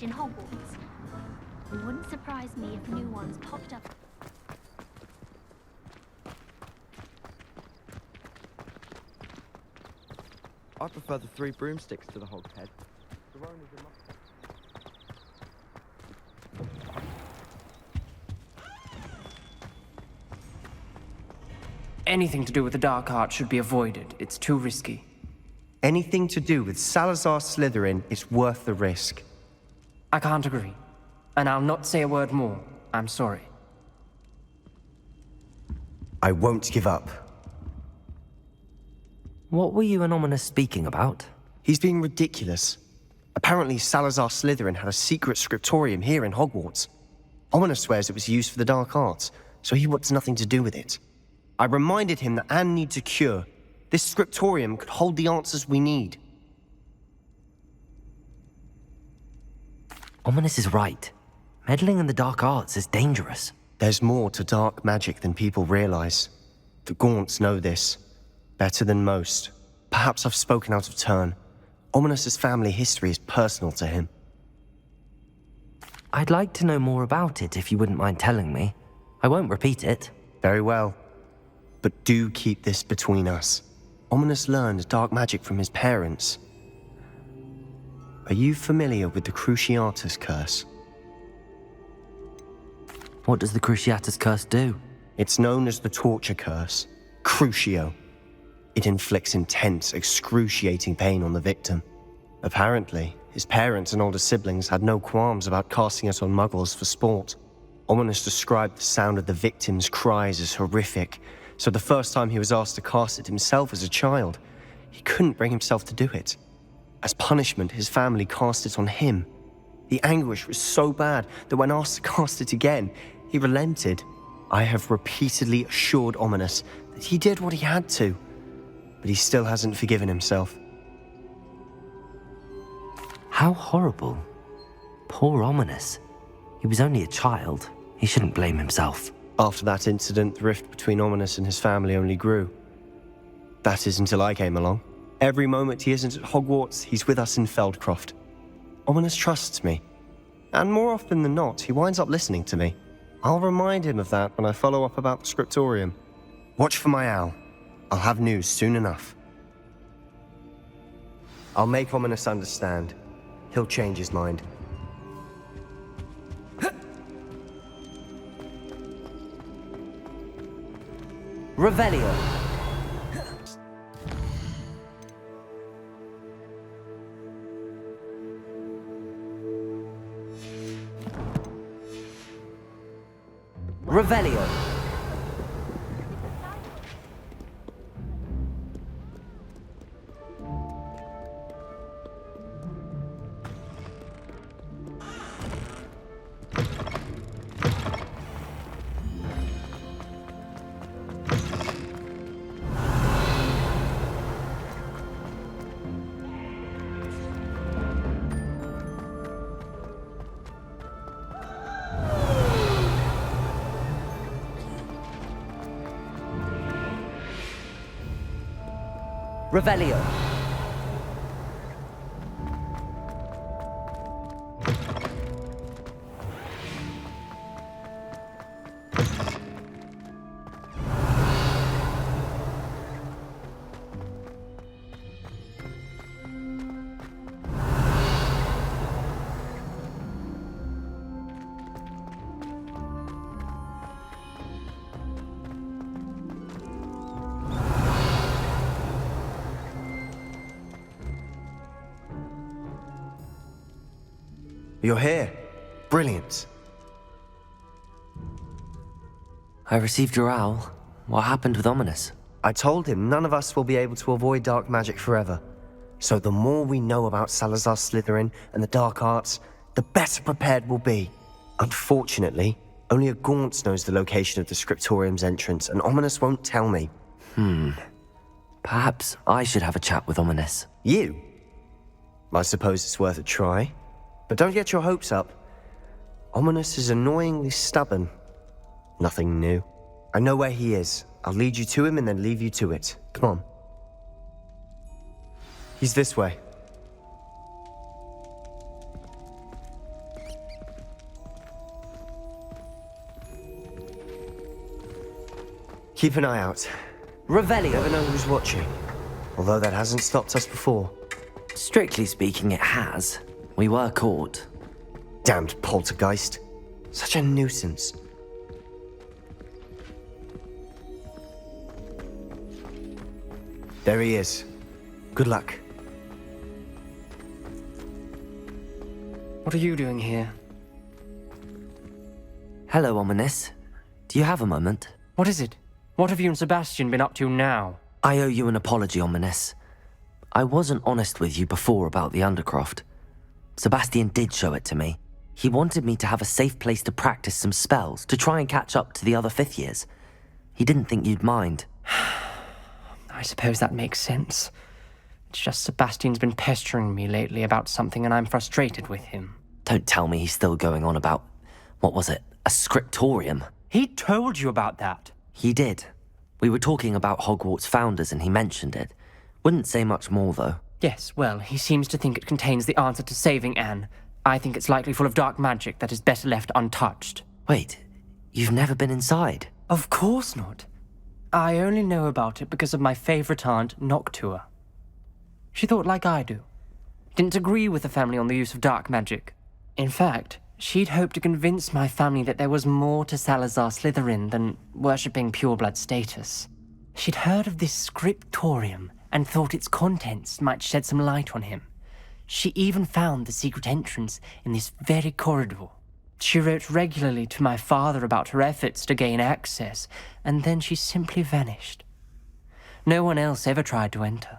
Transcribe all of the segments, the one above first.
in Hogwarts. It wouldn't surprise me if new ones popped up. I prefer the 3 broomsticks to the hogshead. Anything to do with the dark art should be avoided. It's too risky. Anything to do with Salazar Slytherin is worth the risk. I can't agree. And I'll not say a word more. I'm sorry. I won't give up. What were you and Ominous speaking about? He's being ridiculous. Apparently Salazar Slytherin had a secret scriptorium here in Hogwarts. Ominous swears it was used for the dark arts, so he wants nothing to do with it. I reminded him that Anne needs a cure. This scriptorium could hold the answers we need. Ominous is right. Meddling in the dark arts is dangerous. There's more to dark magic than people realize. The Gaunts know this. Better than most. Perhaps I've spoken out of turn. Ominous's family history is personal to him. I'd like to know more about it if you wouldn't mind telling me. I won't repeat it. Very well. But do keep this between us. Ominous learned dark magic from his parents. Are you familiar with the Cruciatus Curse? What does the Cruciatus Curse do? It's known as the Torture Curse. Crucio. It inflicts intense, excruciating pain on the victim. Apparently, his parents and older siblings had no qualms about casting it on muggles for sport. Ominous described the sound of the victim's cries as horrific, so the first time he was asked to cast it himself as a child, he couldn't bring himself to do it. As punishment, his family cast it on him. The anguish was so bad that when asked to cast it again, he relented. I have repeatedly assured Ominous that he did what he had to, but he still hasn't forgiven himself. How horrible. Poor Ominous. He was only a child. He shouldn't blame himself. After that incident, the rift between Ominous and his family only grew. That is until I came along. Every moment he isn't at Hogwarts, he's with us in Feldcroft. Ominous trusts me. And more often than not, he winds up listening to me. I'll remind him of that when I follow up about the scriptorium. Watch for my owl. I'll have news soon enough. I'll make Ominous understand. He'll change his mind. Revelio. Revelio. Revelio. You're here. Brilliant. I received your owl. What happened with Ominous? I told him none of us will be able to avoid dark magic forever. So the more we know about Salazar Slytherin and the dark arts, the better prepared we'll be. Unfortunately, only a Gaunt knows the location of the scriptorium's entrance, and Ominous won't tell me. Perhaps I should have a chat with Ominous. You? I suppose it's worth a try. But don't get your hopes up. Ominous is annoyingly stubborn. Nothing new. I know where he is. I'll lead you to him and then leave you to it. Come on. He's this way. Keep an eye out. Revelio. Never know who's watching. Although that hasn't stopped us before. Strictly speaking, it has. We were caught. Damned poltergeist. Such a nuisance. There he is. Good luck. What are you doing here? Hello, Ominous. Do you have a moment? What is it? What have you and Sebastian been up to now? I owe you an apology, Ominous. I wasn't honest with you before about the Undercroft. Sebastian did show it to me. He wanted me to have a safe place to practice some spells, to try and catch up to the other fifth years. He didn't think you'd mind. I suppose that makes sense. It's just Sebastian's been pestering me lately about something and I'm frustrated with him. Don't tell me he's still going on about, what was it, a scriptorium? He told you about that. He did. We were talking about Hogwarts founders and he mentioned it. Wouldn't say much more, though. Yes, well, he seems to think it contains the answer to saving Anne. I think it's likely full of dark magic that is better left untouched. Wait, you've never been inside? Of course not. I only know about it because of my favourite aunt, Noctua. She thought like I do. Didn't agree with the family on the use of dark magic. In fact, she'd hoped to convince my family that there was more to Salazar Slytherin than worshipping pureblood status. She'd heard of this scriptorium and thought its contents might shed some light on him. She even found the secret entrance in this very corridor. She wrote regularly to my father about her efforts to gain access, and then she simply vanished. No one else ever tried to enter.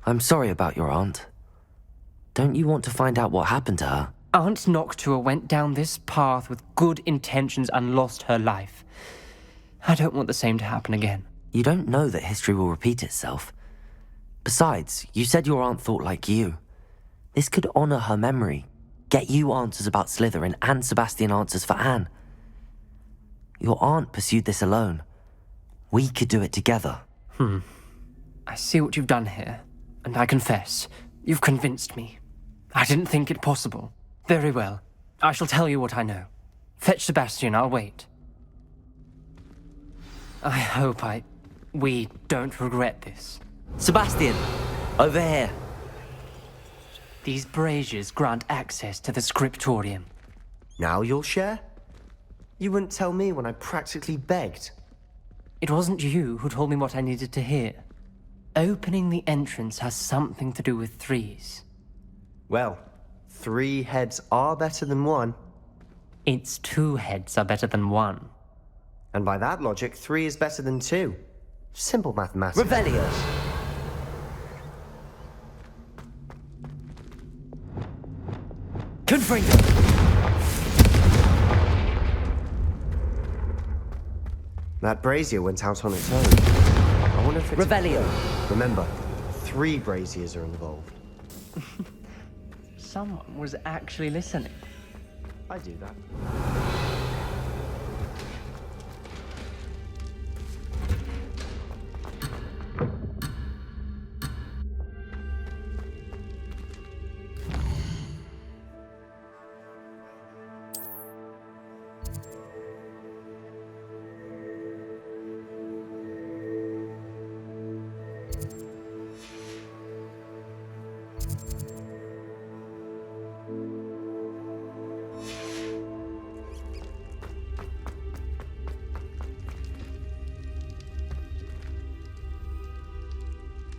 I'm sorry about your aunt. Don't you want to find out what happened to her? Aunt Noctua went down this path with good intentions and lost her life. I don't want the same to happen again. You don't know that history will repeat itself. Besides, you said your aunt thought like you. This could honor her memory, get you answers about Slytherin and Sebastian answers for Anne. Your aunt pursued this alone. We could do it together. I see what you've done here, and I confess, you've convinced me. I didn't think it possible. Very well. I shall tell you what I know. Fetch Sebastian, I'll wait. I hope we don't regret this. Sebastian! Over here! These braziers grant access to the scriptorium. Now you'll share? You wouldn't tell me when I practically begged. It wasn't you who told me what I needed to hear. Opening the entrance has something to do with threes. Well, 3 heads are better than 1. Its 2 heads are better than 1. And by that logic, 3 is better than 2. Simple mathematics. Revelio! Confringo! That brazier went out on its own. I wonder if it's... Revelio! Remember, 3 braziers are involved. Someone was actually listening. I do that.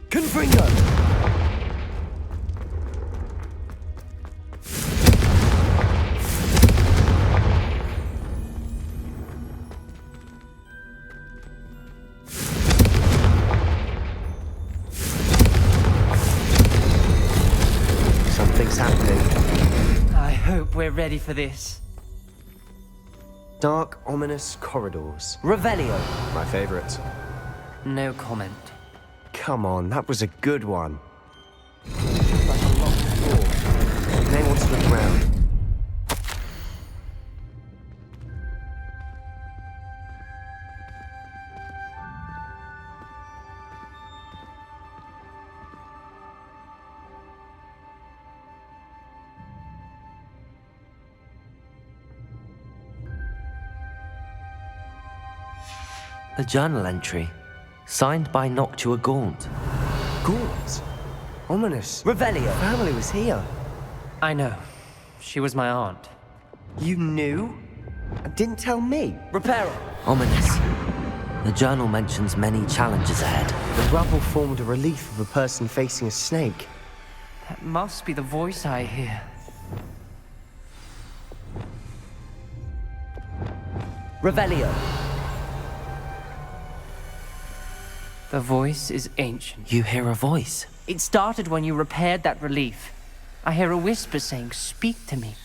Confringo! Something's happening. I hope we're ready for this. Dark, ominous corridors. Revelio! My favorite. No comment. Come on, that was a good one. Like a locked door. You may want to look around. The journal entry, signed by Noctua Gaunt. Gaunt? Ominous. Revelio! Family was here. I know. She was my aunt. You knew? And didn't tell me? Reparo! Ominous. The journal mentions many challenges ahead. The rubble formed a relief of a person facing a snake. That must be the voice I hear. Revelio! The voice is ancient. You hear a voice. It started when you repaired that relief. I hear a whisper saying, "Speak to me."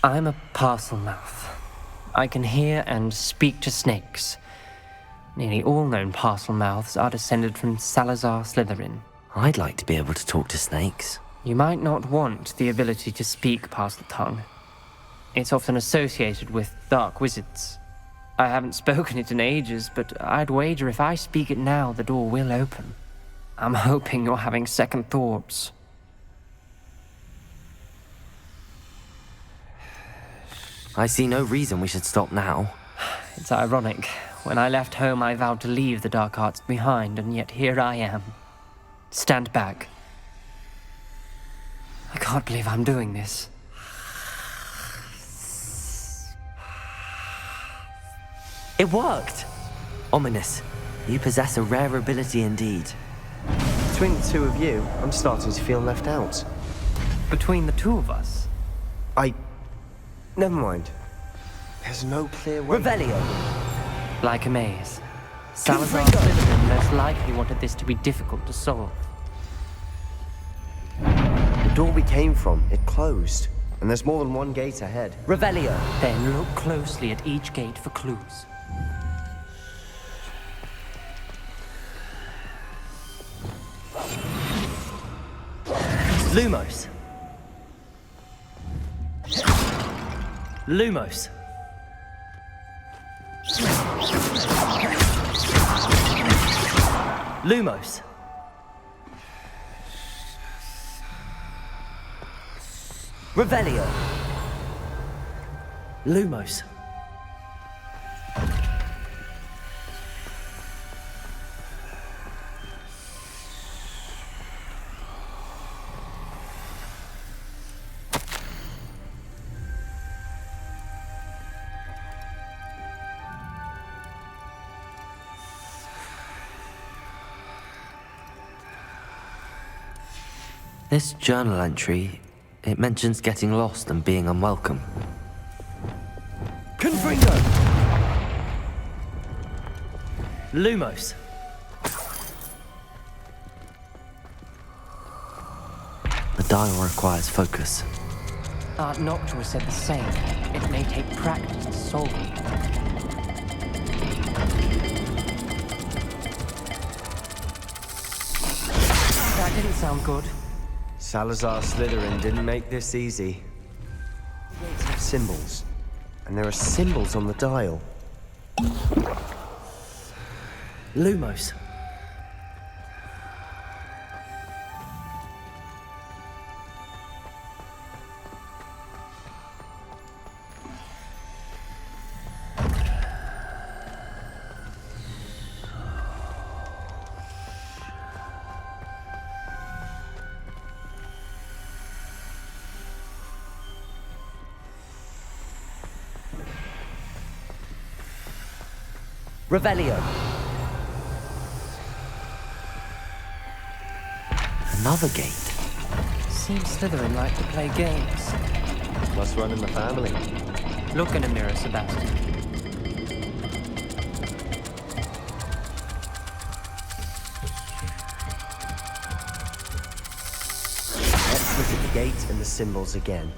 I'm a parcel mouth. I can hear and speak to snakes. Nearly all known parcel mouths are descended from Salazar Slytherin. I'd like to be able to talk to snakes. You might not want the ability to speak parcel tongue. It's often associated with dark wizards. I haven't spoken it in ages, but I'd wager if I speak it now, the door will open. I'm hoping you're having second thoughts. I see no reason we should stop now. It's ironic. When I left home, I vowed to leave the dark arts behind, and yet here I am. Stand back. I can't believe I'm doing this. It worked! Ominous. You possess a rare ability indeed. Between the two of you, I'm starting to feel left out. Between the two of us? Never mind. There's no clear way. Revelio! Like a maze. Salazar Slytherin most likely wanted this to be difficult to solve. The door we came from, it closed. And there's more than one gate ahead. Revelio! Then look closely at each gate for clues. Lumos! Lumos! Lumos! Revelio! Lumos! This journal entry, it mentions getting lost and being unwelcome. Confringo! Lumos! The dial requires focus. Aunt Noctua said the same. It may take practice to solve it. That didn't sound good. Salazar Slytherin didn't make this easy. Gates have symbols. And there are symbols on the dial. Lumos. Revelio. Another gate. Seems Slytherin like to play games. Must run in the family. Look in a mirror, Sebastian. Let's look at the gate and the symbols again.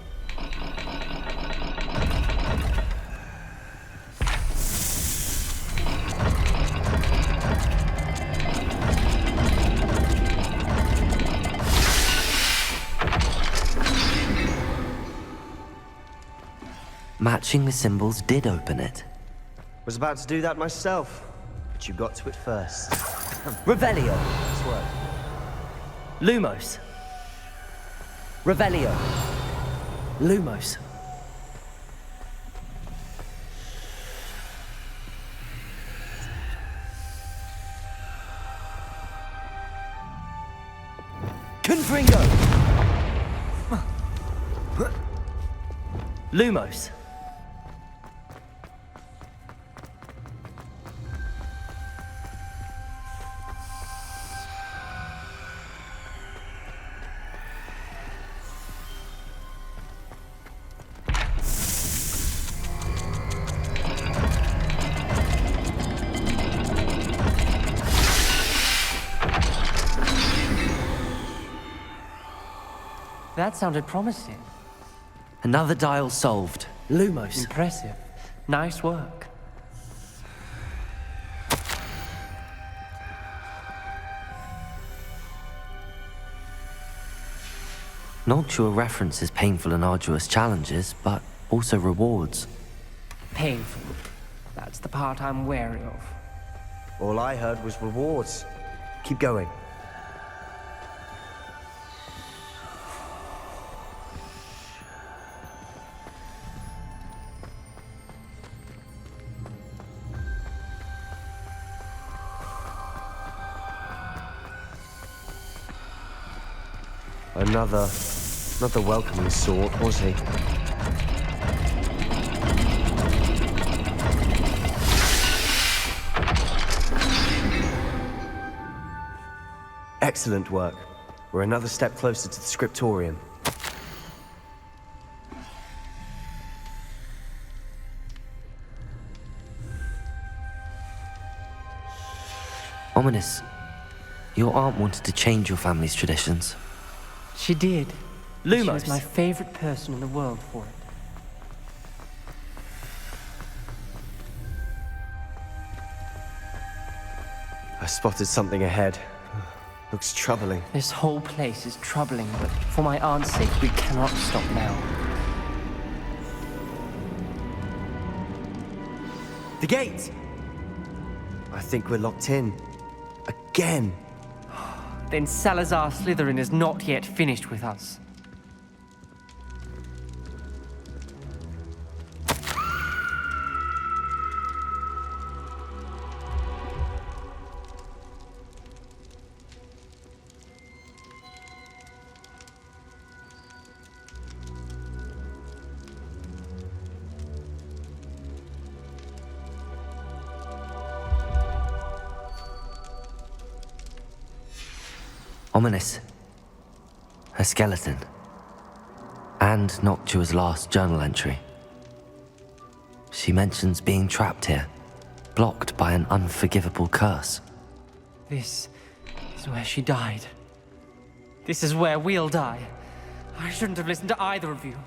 Matching the symbols did open it. Was about to do that myself, but you got to it first. Revelio. Nice work. Lumos. Revelio. Lumos. Ringo! Lumos. That sounded promising. Another dial solved. Lumos. Impressive. Nice work. Noctua references painful and arduous challenges, but also rewards. Painful. That's the part I'm wary of. All I heard was rewards. Keep going. Not the welcoming sort, was he? Excellent work. We're another step closer to the scriptorium. Ominous. Your aunt wanted to change your family's traditions. She did. Lumos. She was my Lumos. favorite person in the world for it. I spotted something ahead. Looks troubling. This whole place is troubling, but for my aunt's sake, we cannot stop now. The gate! I think we're locked in. Again! Then Salazar Slytherin is not yet finished with us. Ominous. Her skeleton. And Noctua's last journal entry. She mentions being trapped here, blocked by an unforgivable curse. This is where she died. This is where we'll die. I shouldn't have listened to either of you.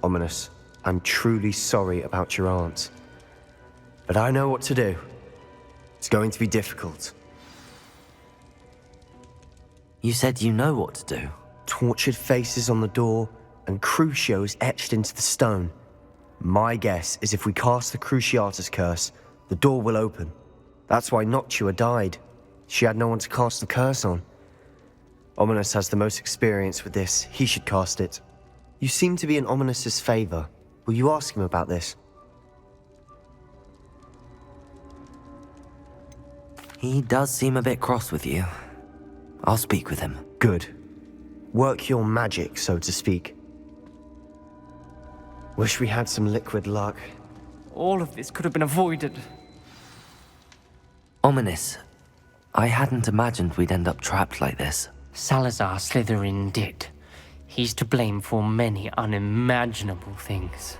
Ominous, I'm truly sorry about your aunt. But I know what to do. It's going to be difficult. You said you know what to do. Tortured faces on the door and crucios etched into the stone. My guess is if we cast the Cruciatus curse, the door will open. That's why Noctua died. She had no one to cast the curse on. Ominous has the most experience with this. He should cast it. You seem to be in Ominous's favor. Will you ask him about this? He does seem a bit cross with you. I'll speak with him. Good. Work your magic, so to speak. Wish we had some liquid luck. All of this could have been avoided. Ominous. I hadn't imagined we'd end up trapped like this. Salazar Slytherin did. He's to blame for many unimaginable things.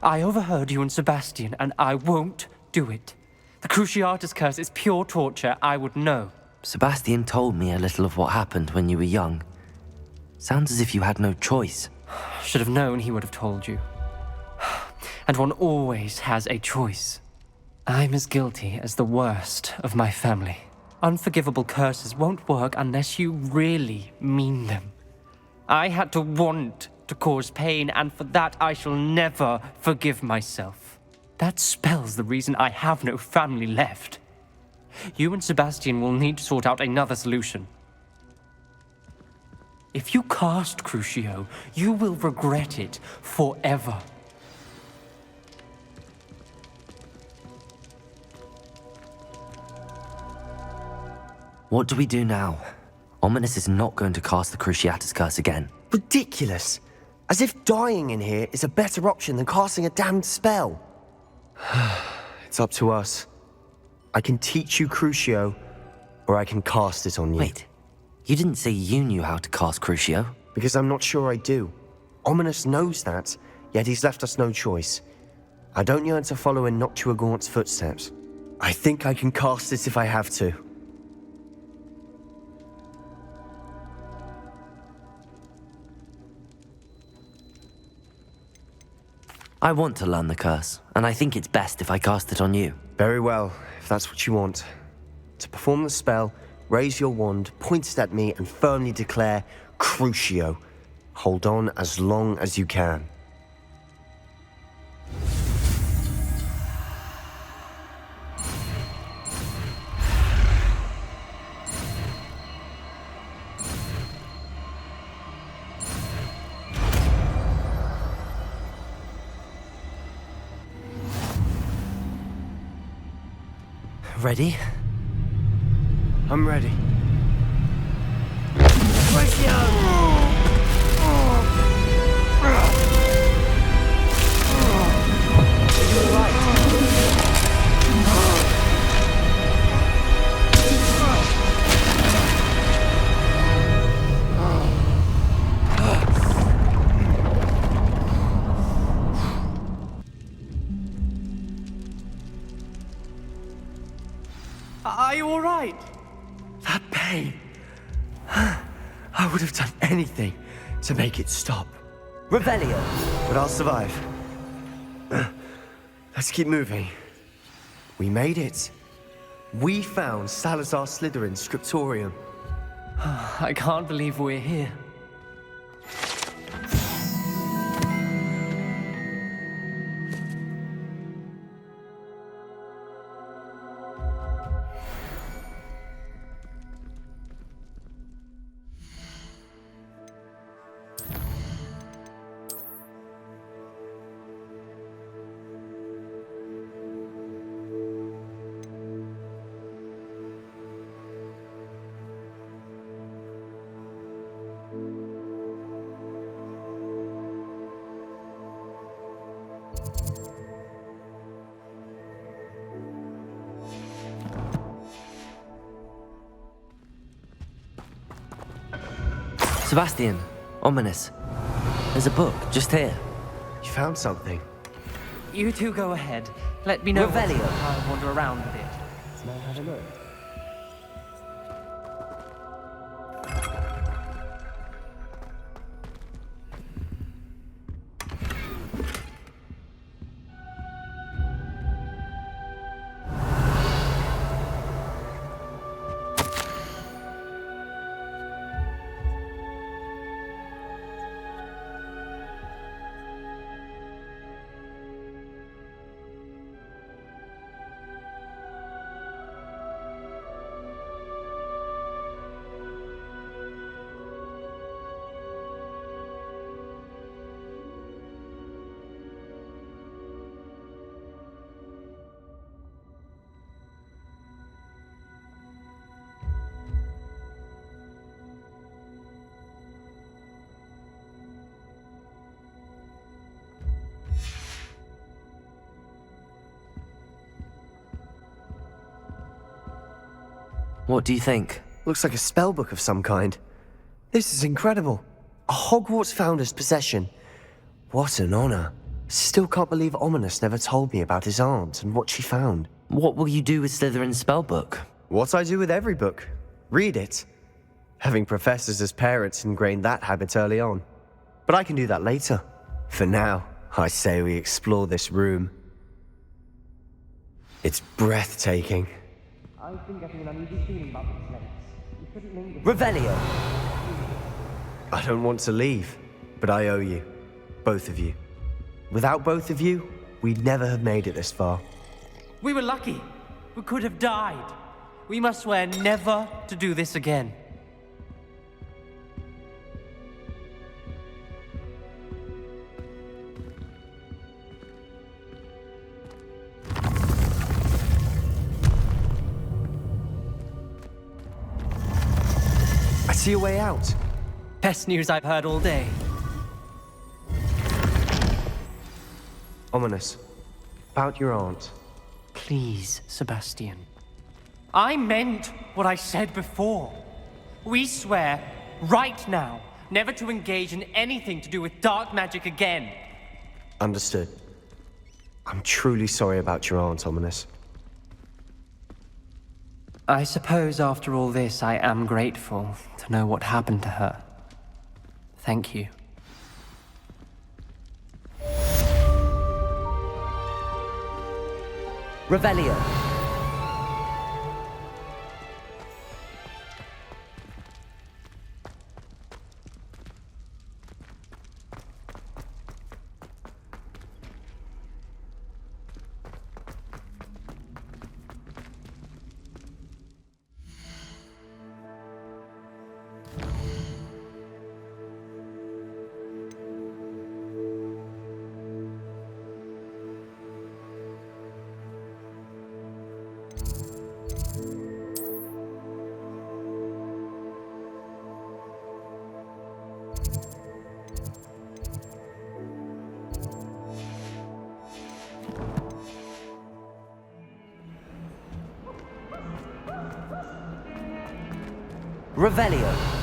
I overheard you and Sebastian, and I won't do it. The Cruciatus curse is pure torture, I would know. Sebastian told me a little of what happened when you were young. Sounds as if you had no choice. Should have known he would have told you. And one always has a choice. I'm as guilty as the worst of my family. Unforgivable curses won't work unless you really mean them. I had to want to cause pain, and for that I shall never forgive myself. That spells the reason I have no family left. You and Sebastian will need to sort out another solution. If you cast Crucio, you will regret it forever. What do we do now? Ominous is not going to cast the Cruciatus Curse again. Ridiculous! As if dying in here is a better option than casting a damned spell. It's up to us. I can teach you Crucio, or I can cast it on you. Wait, you didn't say you knew how to cast Crucio? Because I'm not sure I do. Ominous knows that, yet he's left us no choice. I don't yearn to follow in Noctua Gaunt's footsteps. I think I can cast it if I have to. I want to learn the curse, and I think it's best if I cast it on you. Very well, if that's what you want. To perform the spell, raise your wand, point it at me, and firmly declare Crucio. Hold on as long as you can. Ready? I'm ready. Are you all right? That pain. I would have done anything to make it stop. Revelio! But I'll survive. Let's keep moving. We made it. We found Salazar Slytherin's scriptorium. I can't believe we're here. Sebastian, Ominous. There's a book just here. You found something. You two go ahead. Let me know Revelio. I'll wander around a bit. What do you think? Looks like a spellbook of some kind. This is incredible. A Hogwarts founder's possession. What an honor. Still can't believe Ominous never told me about his aunt and what she found. What will you do with Slytherin's spellbook? What I do with every book. Read it. Having professors as parents ingrained that habit early on. But I can do that later. For now, I say we explore this room. It's breathtaking. I've been getting an uneasy feeling about this place. You couldn't linger. Revelio! I don't want to leave, but I owe you. Both of you. Without both of you, we'd never have made it this far. We were lucky. We could have died. We must swear never to do this again. I see a way out. Best news I've heard all day. Ominous. About your aunt. Please, Sebastian. I meant what I said before. We swear, right now, never to engage in anything to do with dark magic again. Understood. I'm truly sorry about your aunt, Ominous. I suppose after all this, I am grateful to know what happened to her. Thank you. Revelio. Revelio.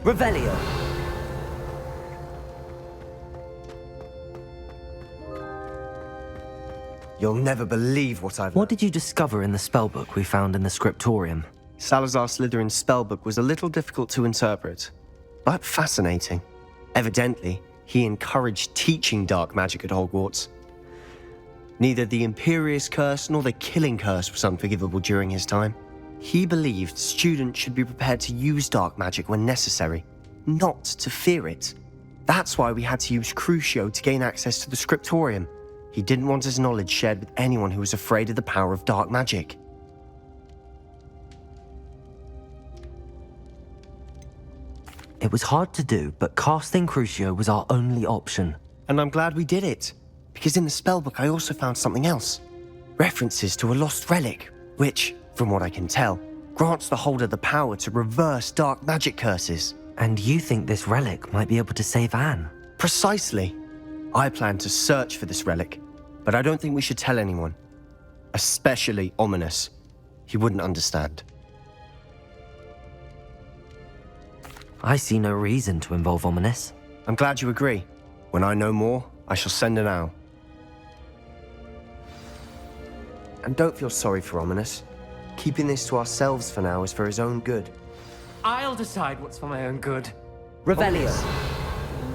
Revelio. You'll never believe what I've What did you discover in the spellbook we found in the scriptorium? Salazar Slytherin's spellbook was a little difficult to interpret, but fascinating. Evidently, he encouraged teaching dark magic at Hogwarts. Neither the Imperious Curse nor the Killing Curse was unforgivable during his time. He believed students should be prepared to use dark magic when necessary, not to fear it. That's why we had to use Crucio to gain access to the scriptorium. He didn't want his knowledge shared with anyone who was afraid of the power of dark magic. It was hard to do, but casting Crucio was our only option. And I'm glad we did it, because in the spellbook I also found something else. References to a lost relic, which, from what I can tell, grants the holder the power to reverse dark magic curses. And you think this relic might be able to save Anne? Precisely. I plan to search for this relic, but I don't think we should tell anyone. Especially Ominous. He wouldn't understand. I see no reason to involve Ominous. I'm glad you agree. When I know more, I shall send an owl. And don't feel sorry for Ominous. Keeping this to ourselves for now is for his own good. I'll decide what's for my own good. Revelio.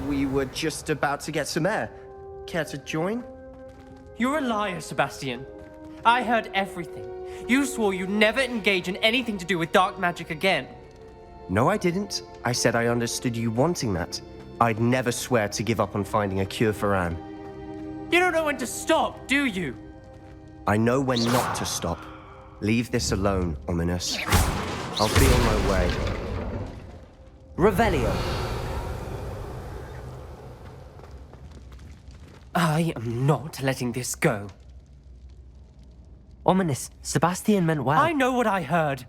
We were just about to get some air. Care to join? You're a liar, Sebastian. I heard everything. You swore you'd never engage in anything to do with dark magic again. No, I didn't. I said I understood you wanting that. I'd never swear to give up on finding a cure for Anne. You don't know when to stop, do you? I know when not to stop. Leave this alone, Ominous. I'll be on my way. Revelio. I am not letting this go. Ominous, Sebastian meant well. I know what I heard.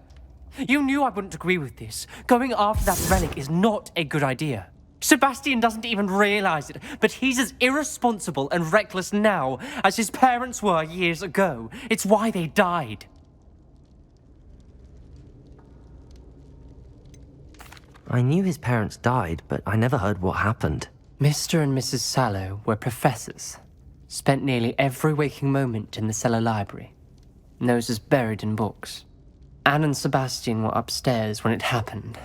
You knew I wouldn't agree with this. Going after that relic is not a good idea. Sebastian doesn't even realize it, but he's as irresponsible and reckless now as his parents were years ago. It's why they died. I knew his parents died, but I never heard what happened. Mr. and Mrs. Salloww were professors. Spent nearly every waking moment in the cellar library. Noses buried in books. Anne and Sebastian were upstairs when it happened.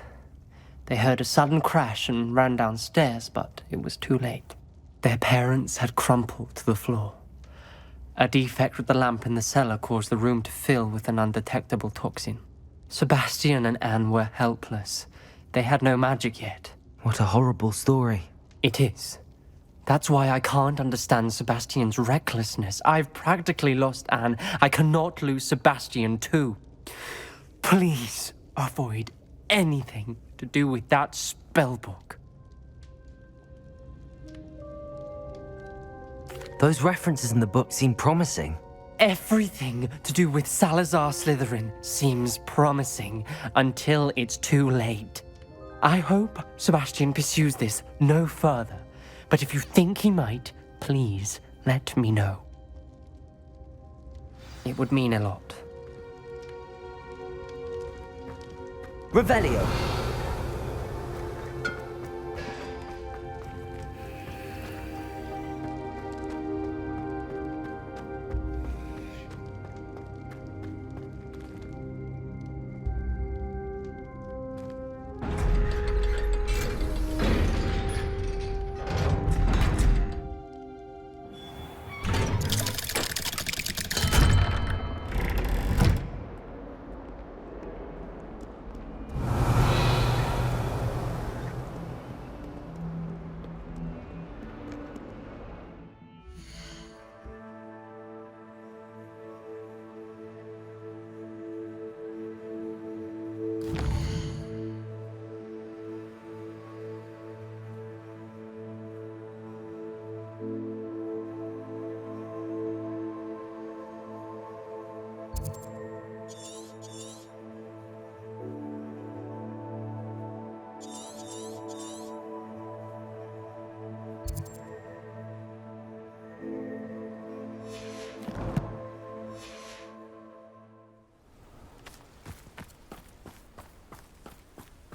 They heard a sudden crash and ran downstairs, but it was too late. Their parents had crumpled to the floor. A defect with the lamp in the cellar caused the room to fill with an undetectable toxin. Sebastian and Anne were helpless. They had no magic yet. What a horrible story. It is. That's why I can't understand Sebastian's recklessness. I've practically lost Anne. I cannot lose Sebastian too. Please avoid anything to do with that spellbook. Those references in the book seem promising. Everything to do with Salazar Slytherin seems promising until it's too late. I hope Sebastian pursues this no further, but if you think he might, please let me know. It would mean a lot. Revelio.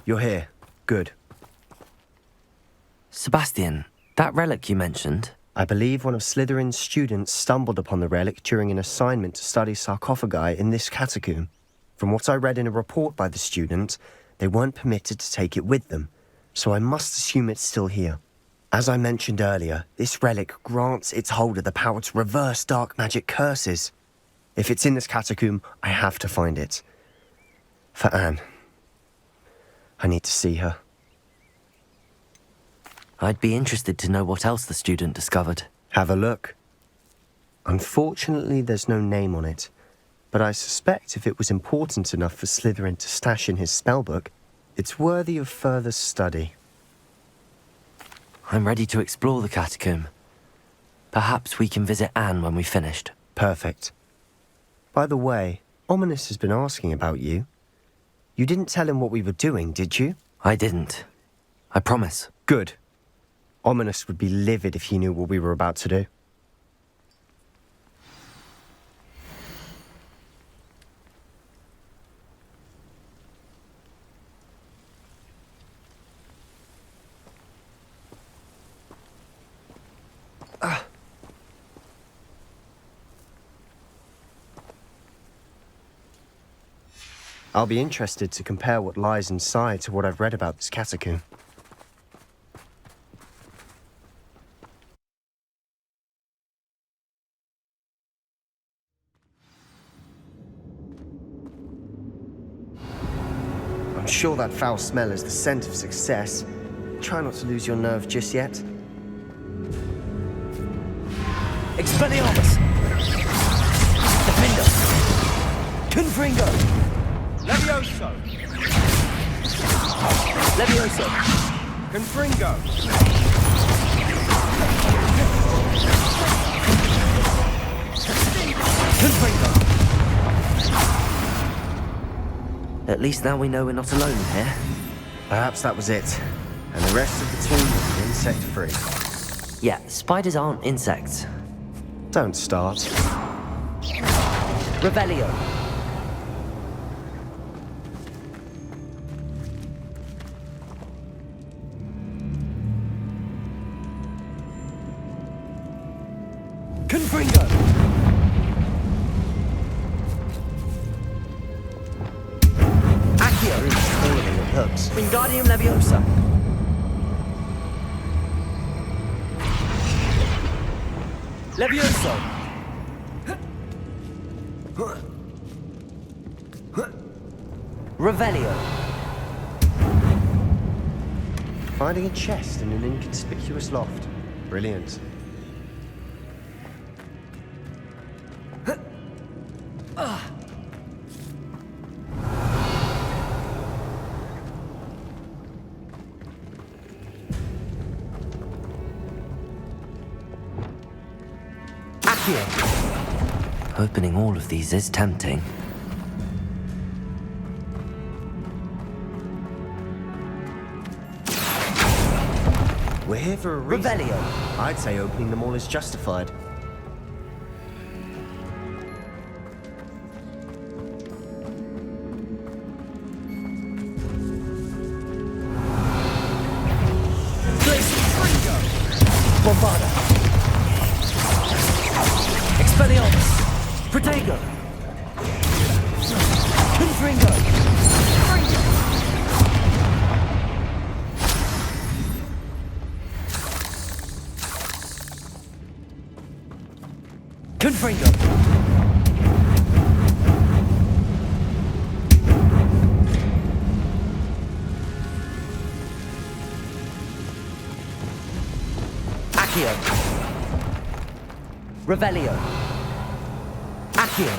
You're here. Good. Sebastian, that relic you mentioned, I believe one of Slytherin's students stumbled upon the relic during an assignment to study sarcophagi in this catacomb. From what I read in a report by the student, they weren't permitted to take it with them, so I must assume it's still here. As I mentioned earlier, this relic grants its holder the power to reverse dark magic curses. If it's in this catacomb, I have to find it. For Anne. I need to see her. I'd be interested to know what else the student discovered. Have a look. Unfortunately, there's no name on it, but I suspect if it was important enough for Slytherin to stash in his spellbook, it's worthy of further study. I'm ready to explore the catacomb. Perhaps we can visit Anne when we've finished. Perfect. By the way, Ominous has been asking about you. You didn't tell him what we were doing, did you? I didn't. I promise. Good. Ominous would be livid if he knew what we were about to do. I'll be interested to compare what lies inside to what I've read about this catacomb. I'm sure that foul smell is the scent of success. Try not to lose your nerve just yet. Expelliarmus! Defender! Confringo! Levioso! Levioso! Confringo! Confringo! At least now we know we're not alone here. Perhaps that was it. And the rest of the team will be insect-free. Yeah, spiders aren't insects. Don't start. Revelio! Confringo! Accio! Taller than it looks. Wingardium Leviosa. Levioso! Revelio. Finding a chest in an inconspicuous loft. Brilliant. Opening all of these is tempting. We're here for a reason. Revelio. I'd say opening them all is justified. Bombarda. Expelliarmus. Protego. Confringo. Confringo. Accio. Revelio. Accio.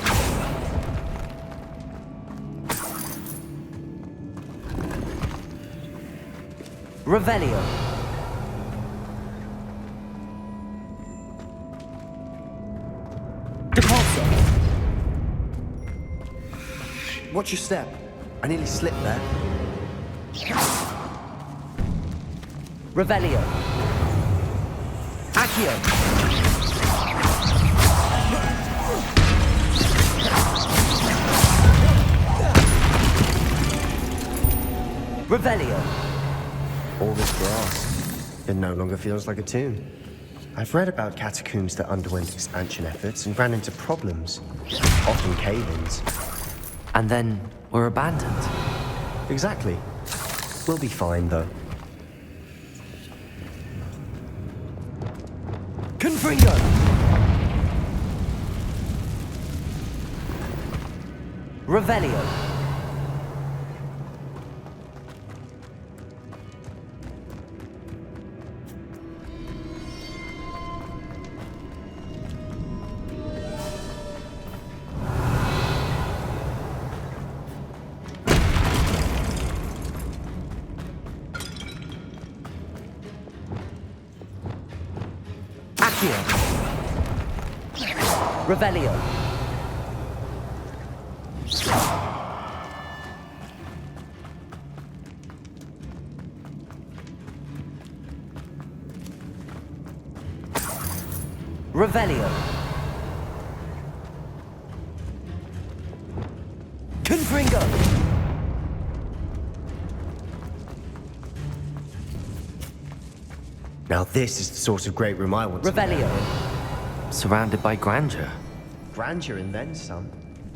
Revelio. Depulso. Watch your step. I nearly slipped there. Revelio. Accio. Revelio. All this grass. It no longer feels like a tomb. I've read about catacombs that underwent expansion efforts and ran into problems, often cave-ins. And then were abandoned. Exactly. We'll be fine, though. Confringo! Revelio. Revelio. Revelio. Confringo. Now this is the sort of great room I want to be Revelio. in. Surrounded by grandeur. Grandeur and then some.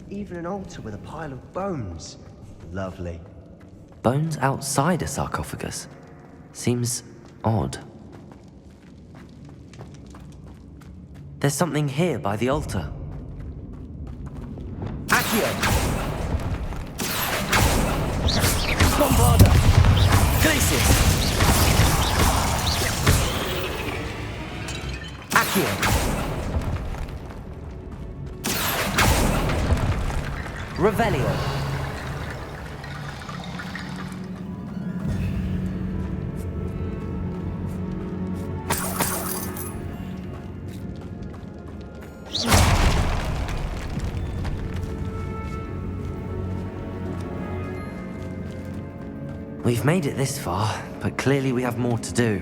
Even an altar with a pile of bones. Lovely. Bones outside a sarcophagus. Seems odd. There's something here by the altar. Accio! Bombarda! Glacius! Accio! Revelio. We've made it this far, but clearly we have more to do.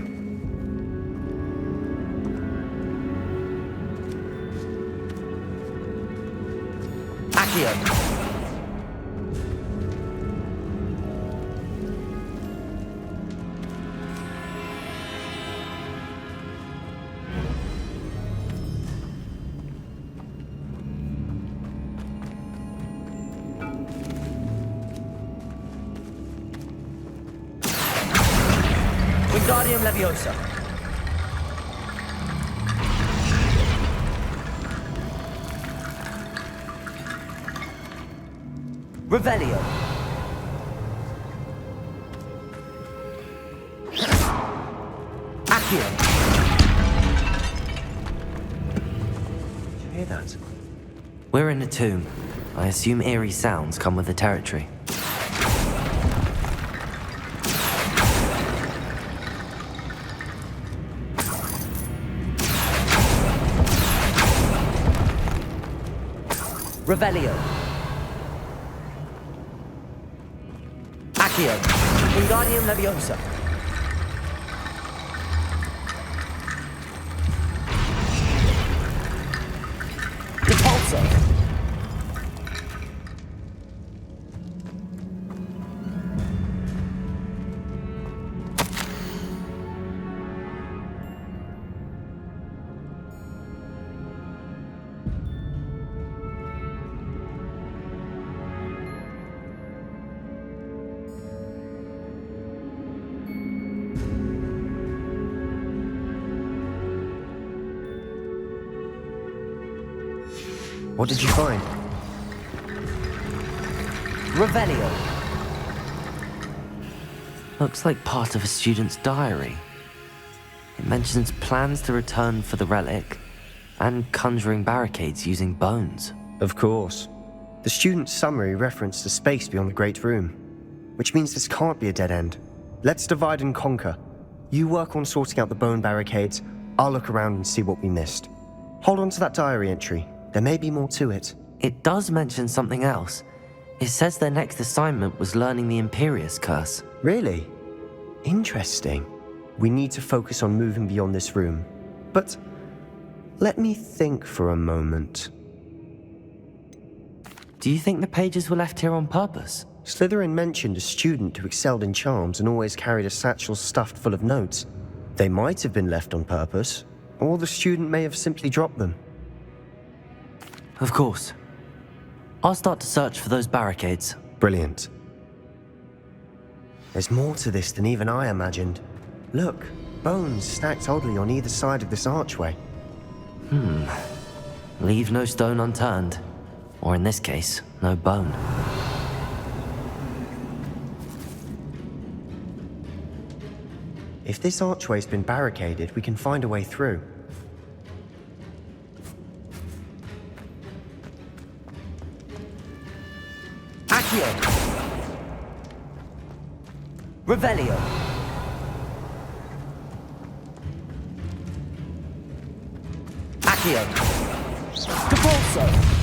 Accio. Wingardium Leviosa. Revelio. Accio. Did you hear that? We're in a tomb. I assume eerie sounds come with the territory. Revelio. Accio. Wingardium Leviosa. Repulso. What did you find? Revelio. Looks like part of a student's diary. It mentions plans to return for the relic and conjuring barricades using bones. Of course. The student's summary referenced a space beyond the Great Room, which means this can't be a dead end. Let's divide and conquer. You work on sorting out the bone barricades, I'll look around and see what we missed. Hold on to that diary entry. There may be more to it. It does mention something else. It says their next assignment was learning the Imperius curse. Really? Interesting. We need to focus on moving beyond this room. But let me think for a moment. Do you think the pages were left here on purpose? Slytherin mentioned a student who excelled in charms and always carried a satchel stuffed full of notes. They might have been left on purpose, or the student may have simply dropped them. Of course. I'll start to search for those barricades. Brilliant. There's more to this than even I imagined. Look, bones stacked oddly on either side of this archway. Leave no stone unturned. Or in this case, no bone. If this archway's been barricaded, we can find a way through. Accio. Revelio. Accio. Repulso.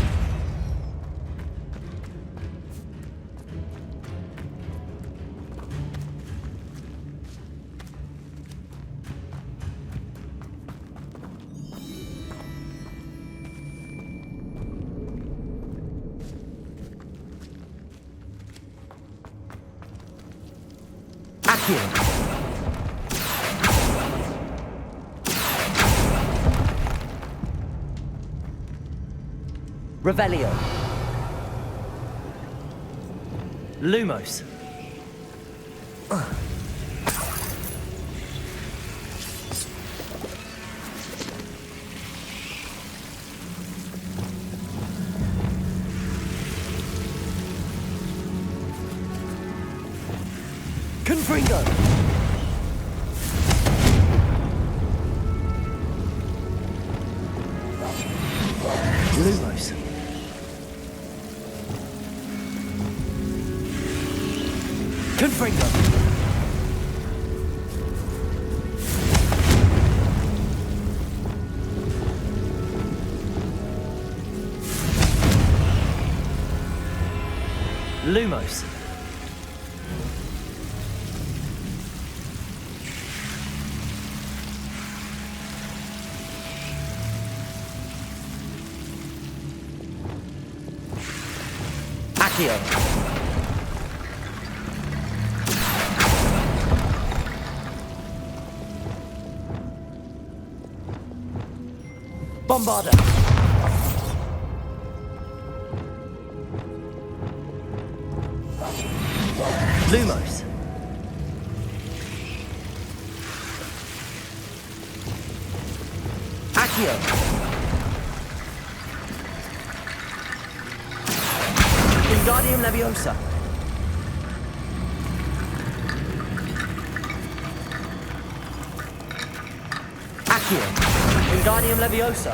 Revelio. Lumos. Confringo. Lumos. Confringo. Lumos. Accio. Bombarda. Lumos. Accio. Wingardium Leviosa. Accio. Wingardium Leviosa.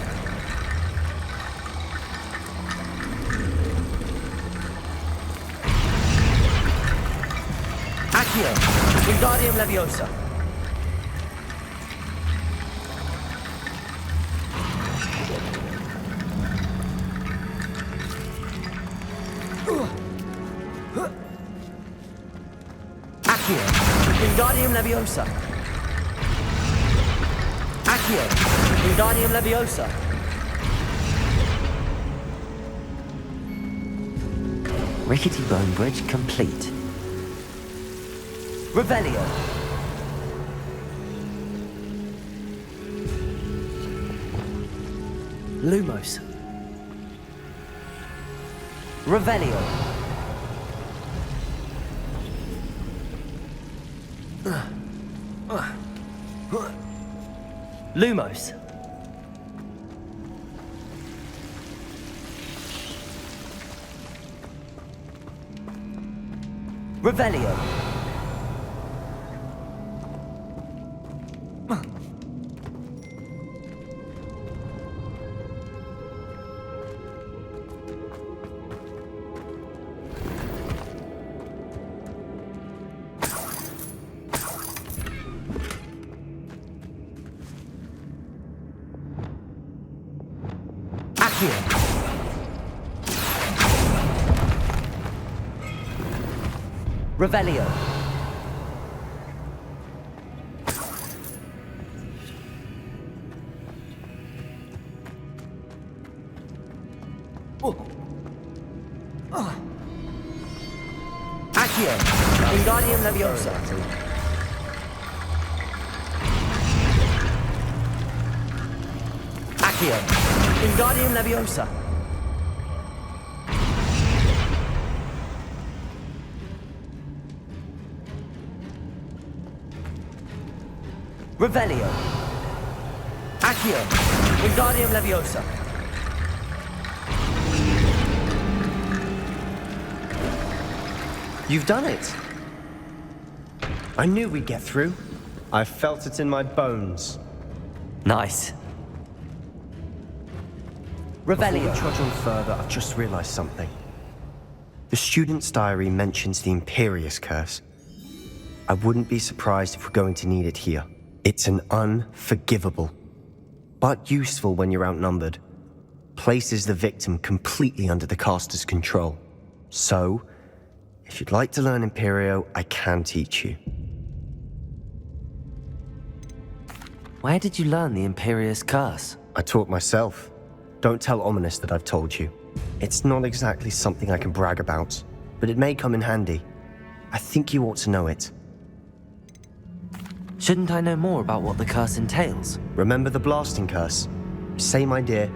Accio. Wingardium Leviosa. Accio. Wingardium Leviosa. Accio. Wingardium Leviosa. Rickety bone bridge complete. Revelio. Lumos. Revelio. Lumos. Revelio. Accio. Revelio. Accio. Wingardium Leviosa. Accio. Wingardium Leviosa. Revelio. Accio. Wingardium Leviosa. You've done it! I knew we'd get through. I felt it in my bones. Nice. Before we Revelio. trudge on further, I've just realized something. The student's diary mentions the Imperious curse. I wouldn't be surprised if we're going to need it here. It's an unforgivable, but useful when you're outnumbered. Places the victim completely under the caster's control. So, if you'd like to learn Imperio, I can teach you. Where did you learn the Imperious curse? I taught myself. Don't tell Ominous that I've told you. It's not exactly something I can brag about, but it may come in handy. I think you ought to know it. Shouldn't I know more about what the curse entails? Remember the blasting curse? Same idea,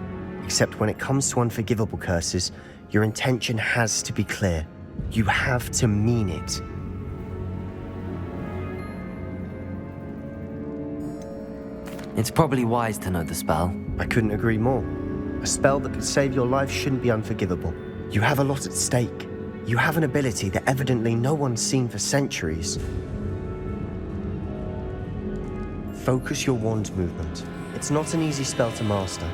except when it comes to unforgivable curses, your intention has to be clear. You have to mean it. It's probably wise to know the spell. I couldn't agree more. A spell that could save your life shouldn't be unforgivable. You have a lot at stake. You have an ability that evidently no one's seen for centuries. Focus your wand movement. It's not an easy spell to master.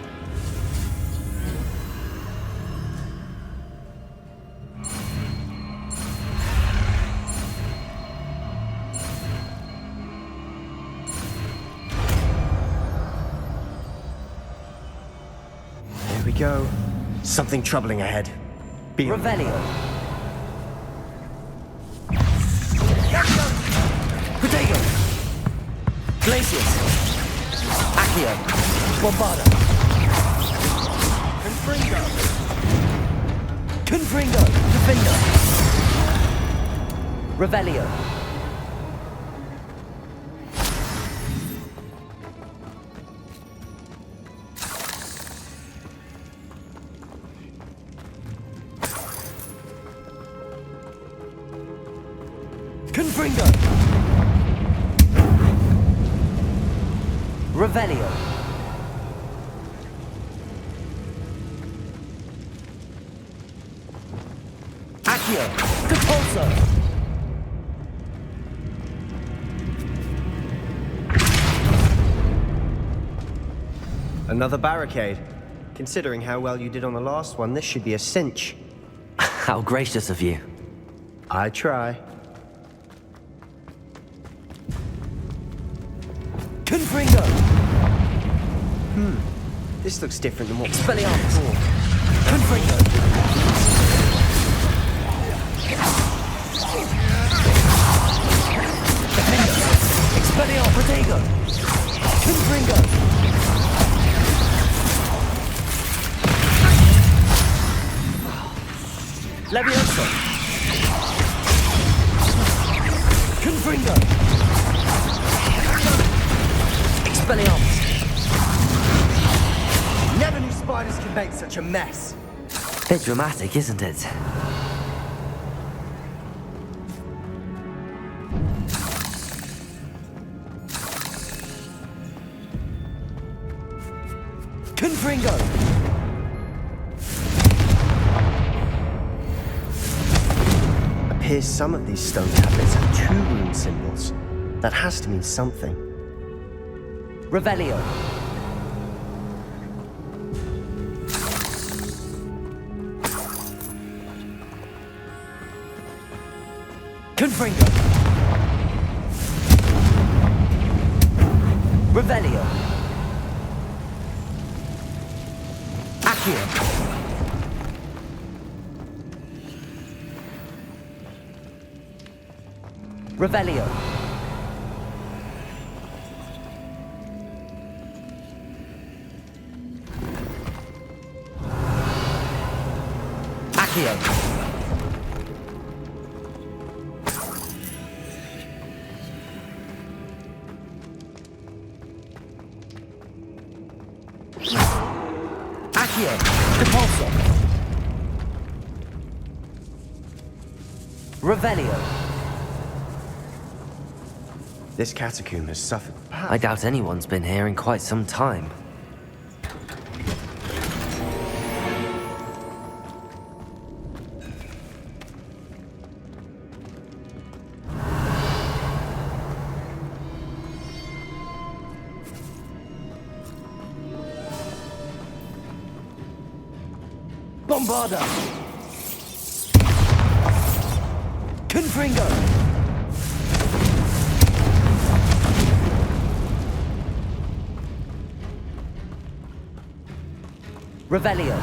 Here we go. Something troubling ahead. Be on. Revelio. Protego. Glacius. Accio. Bombarda. Confringo. Confringo. Defender. Revelio. Confringo. Revelio. Accio! Repulso! Another barricade. Considering how well you did on the last one, this should be a cinch. How gracious of you. I try. Confringo! This looks different than what Expelliarmus! Confringo! Defender! Expelliarmus! Protego! Confringo! Levioso! Confringo! Expelliarmus! Never knew spiders could make such a mess. Bit dramatic, isn't it? Confringo! Appears some of these stone tablets have 2 rune symbols. That has to mean something. Revelio! Confringo! Revelio! Accio! Revelio! Accio! Accio! Repulso! Revelio! This catacomb has suffered. I doubt anyone's been here in quite some time. Bombarda! Confringo! Revelio!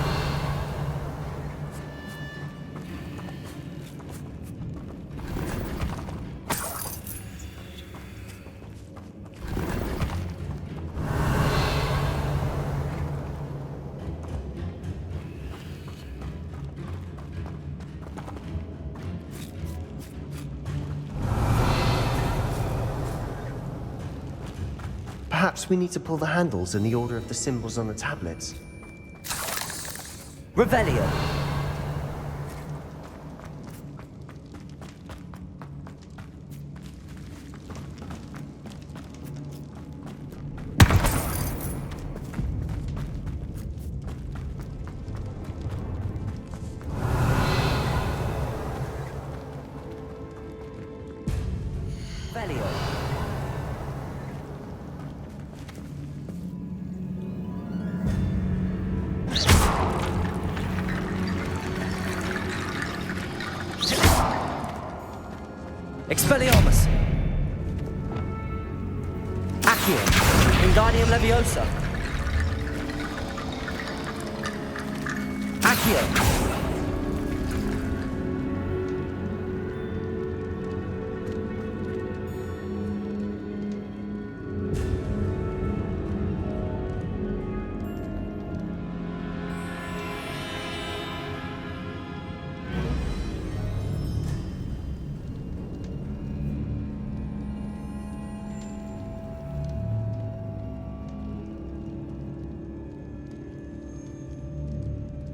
Perhaps we need to pull the handles in the order of the symbols on the tablets. Revelio! Revelio! Expelliarmus! Accio! Wingardium Leviosa! Accio!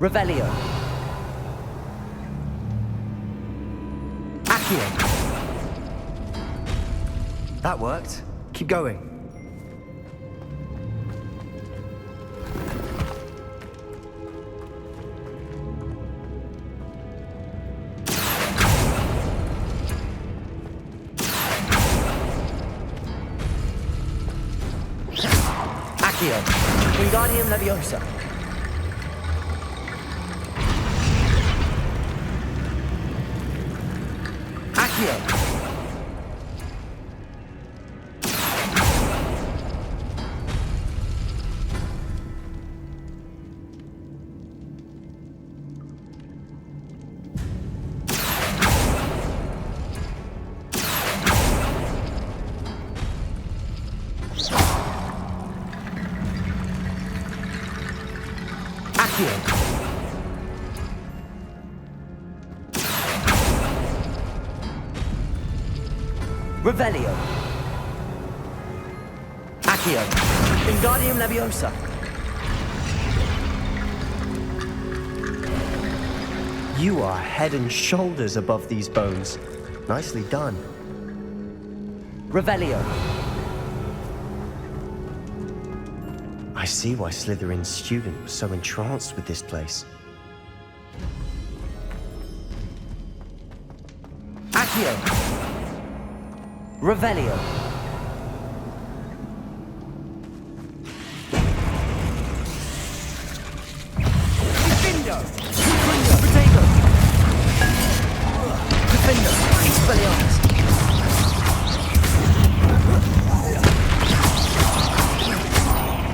Revelio! Accio! That worked. Keep going. Accio. Wingardium Leviosa. Accio. Revelio. Accio. Wingardium Leviosa. You are head and shoulders above these bones. Nicely done. Revelio. I see why Slytherin's student was so entranced with this place. Accio. Revelio. Defendo. Potato. Defendo. Expelliarmus.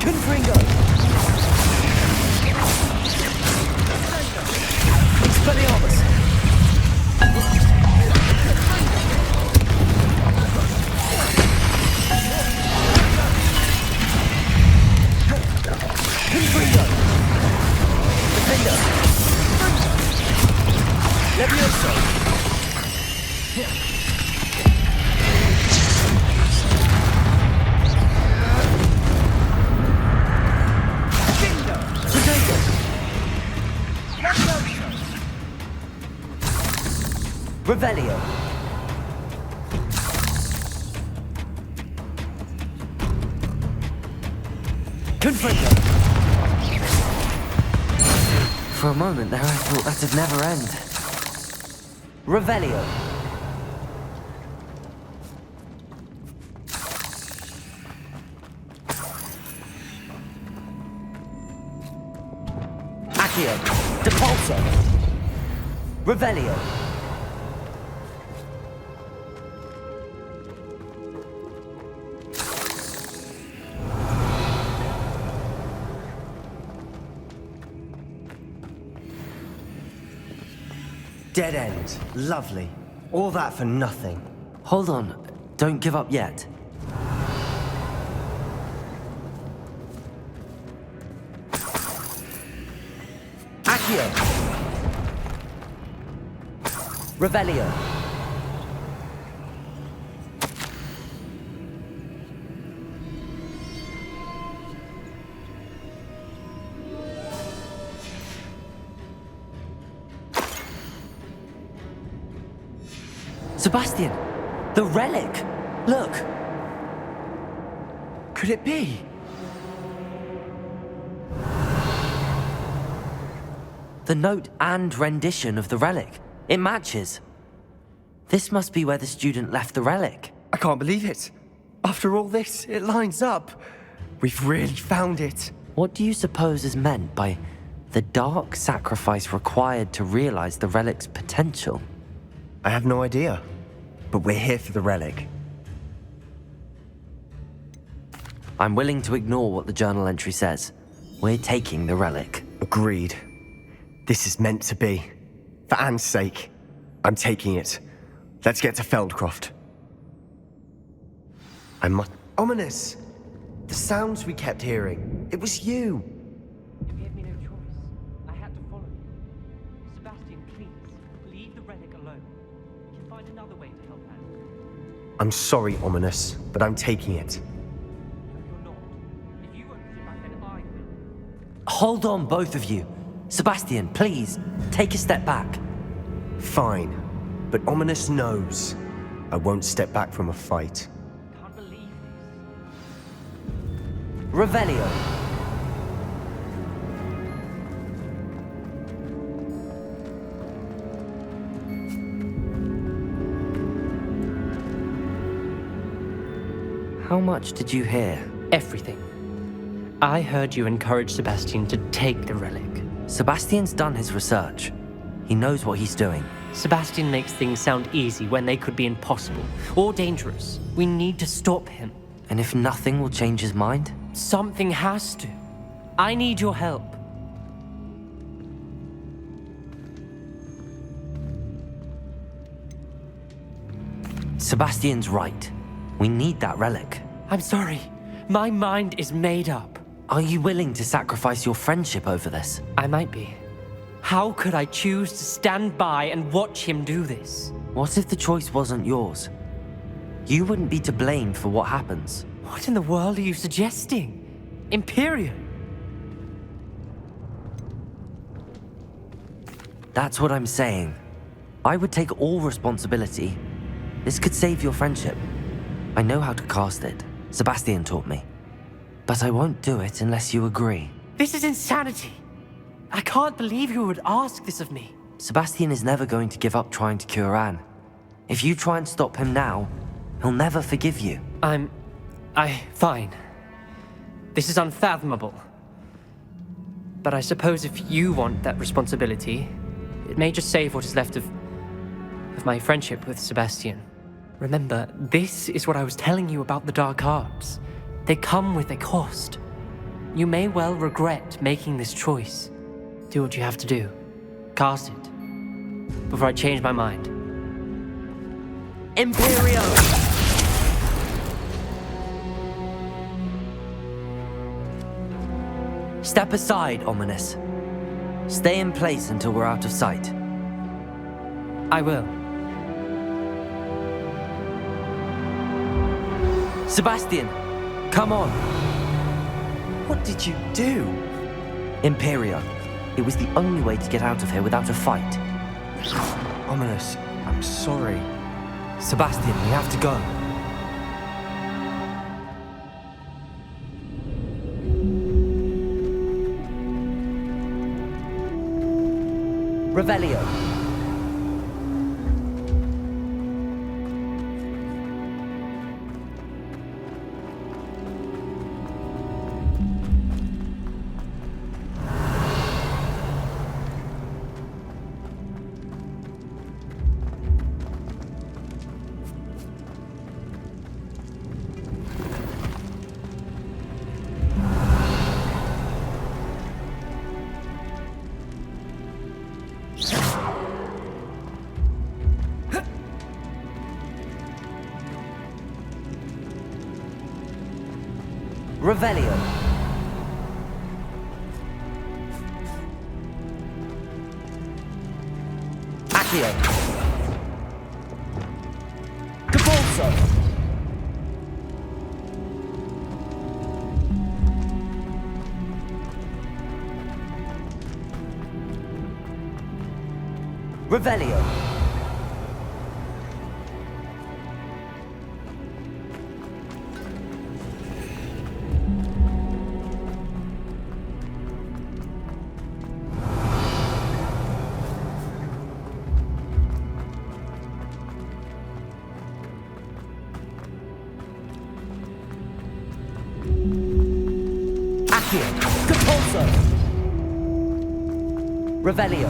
Confringo. Expelliarmus. Confringo. Defendo. Levioso. Revelio. Confringo. For a moment there, I thought that'd never end. Revelio. Accio. Depulso. Revelio. Dead end. Lovely. All that for nothing. Hold on, don't give up yet. Accio. Revelio. Sebastian! The relic! Look! Could it be? The note and rendition of the relic. It matches. This must be where the student left the relic. I can't believe it. After all this, it lines up. We've really found it. What do you suppose is meant by the dark sacrifice required to realize the relic's potential? I have no idea. But we're here for the relic. I'm willing to ignore what the journal entry says. We're taking the relic. Agreed. This is meant to be. For Anne's sake, I'm taking it. Let's get to Feldcroft. I must... Ominous! The sounds we kept hearing. It was you. You gave me no choice. I had to follow you. Sebastian, please, leave the relic alone. We can find another way to help Anne. I'm sorry, Ominous, but I'm taking it. No, you're not. If you won't sit back, then I will. Hold on, both of you. Sebastian, please, take a step back. Fine. But Ominous knows I won't step back from a fight. Can't believe this. Revelio. How much did you hear? Everything. I heard you encourage Sebastian to take the relic. Sebastian's done his research. He knows what he's doing. Sebastian makes things sound easy when they could be impossible or dangerous. We need to stop him. And if nothing will change his mind? Something has to. I need your help. Sebastian's right. We need that relic. I'm sorry. My mind is made up. Are you willing to sacrifice your friendship over this? I might be. How could I choose to stand by and watch him do this? What if the choice wasn't yours? You wouldn't be to blame for what happens. What in the world are you suggesting? Imperio? That's what I'm saying. I would take all responsibility. This could save your friendship. I know how to cast it. Sebastian taught me. But I won't do it unless you agree. This is insanity. I can't believe you would ask this of me. Sebastian is never going to give up trying to cure Anne. If you try and stop him now, he'll never forgive you. Fine. This is unfathomable. But I suppose if you want that responsibility, it may just save what is left of my friendship with Sebastian. Remember, this is what I was telling you about the dark arts. They come with a cost. You may well regret making this choice. Do what you have to do. Cast it. Before I change my mind. Imperio! Step aside, Ominous. Stay in place until we're out of sight. I will. Sebastian, come on. What did you do? Imperio. It was the only way to get out of here without a fight. Ominous, I'm sorry. Sebastian, we have to go. Revelio. Revelio. Accio. Capolso. Revelio. Capolso. Revelio.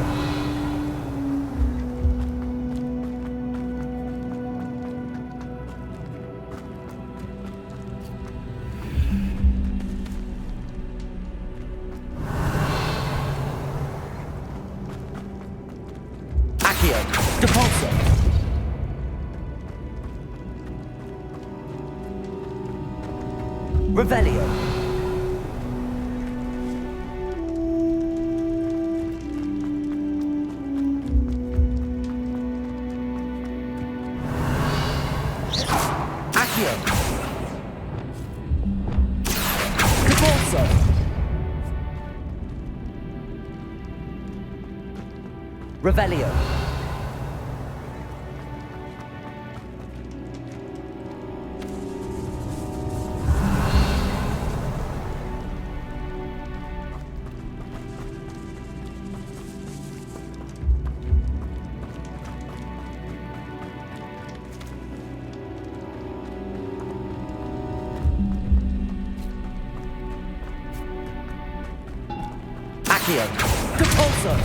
Accio. Depulso. Revelio. Revelio. Accio! Depulso!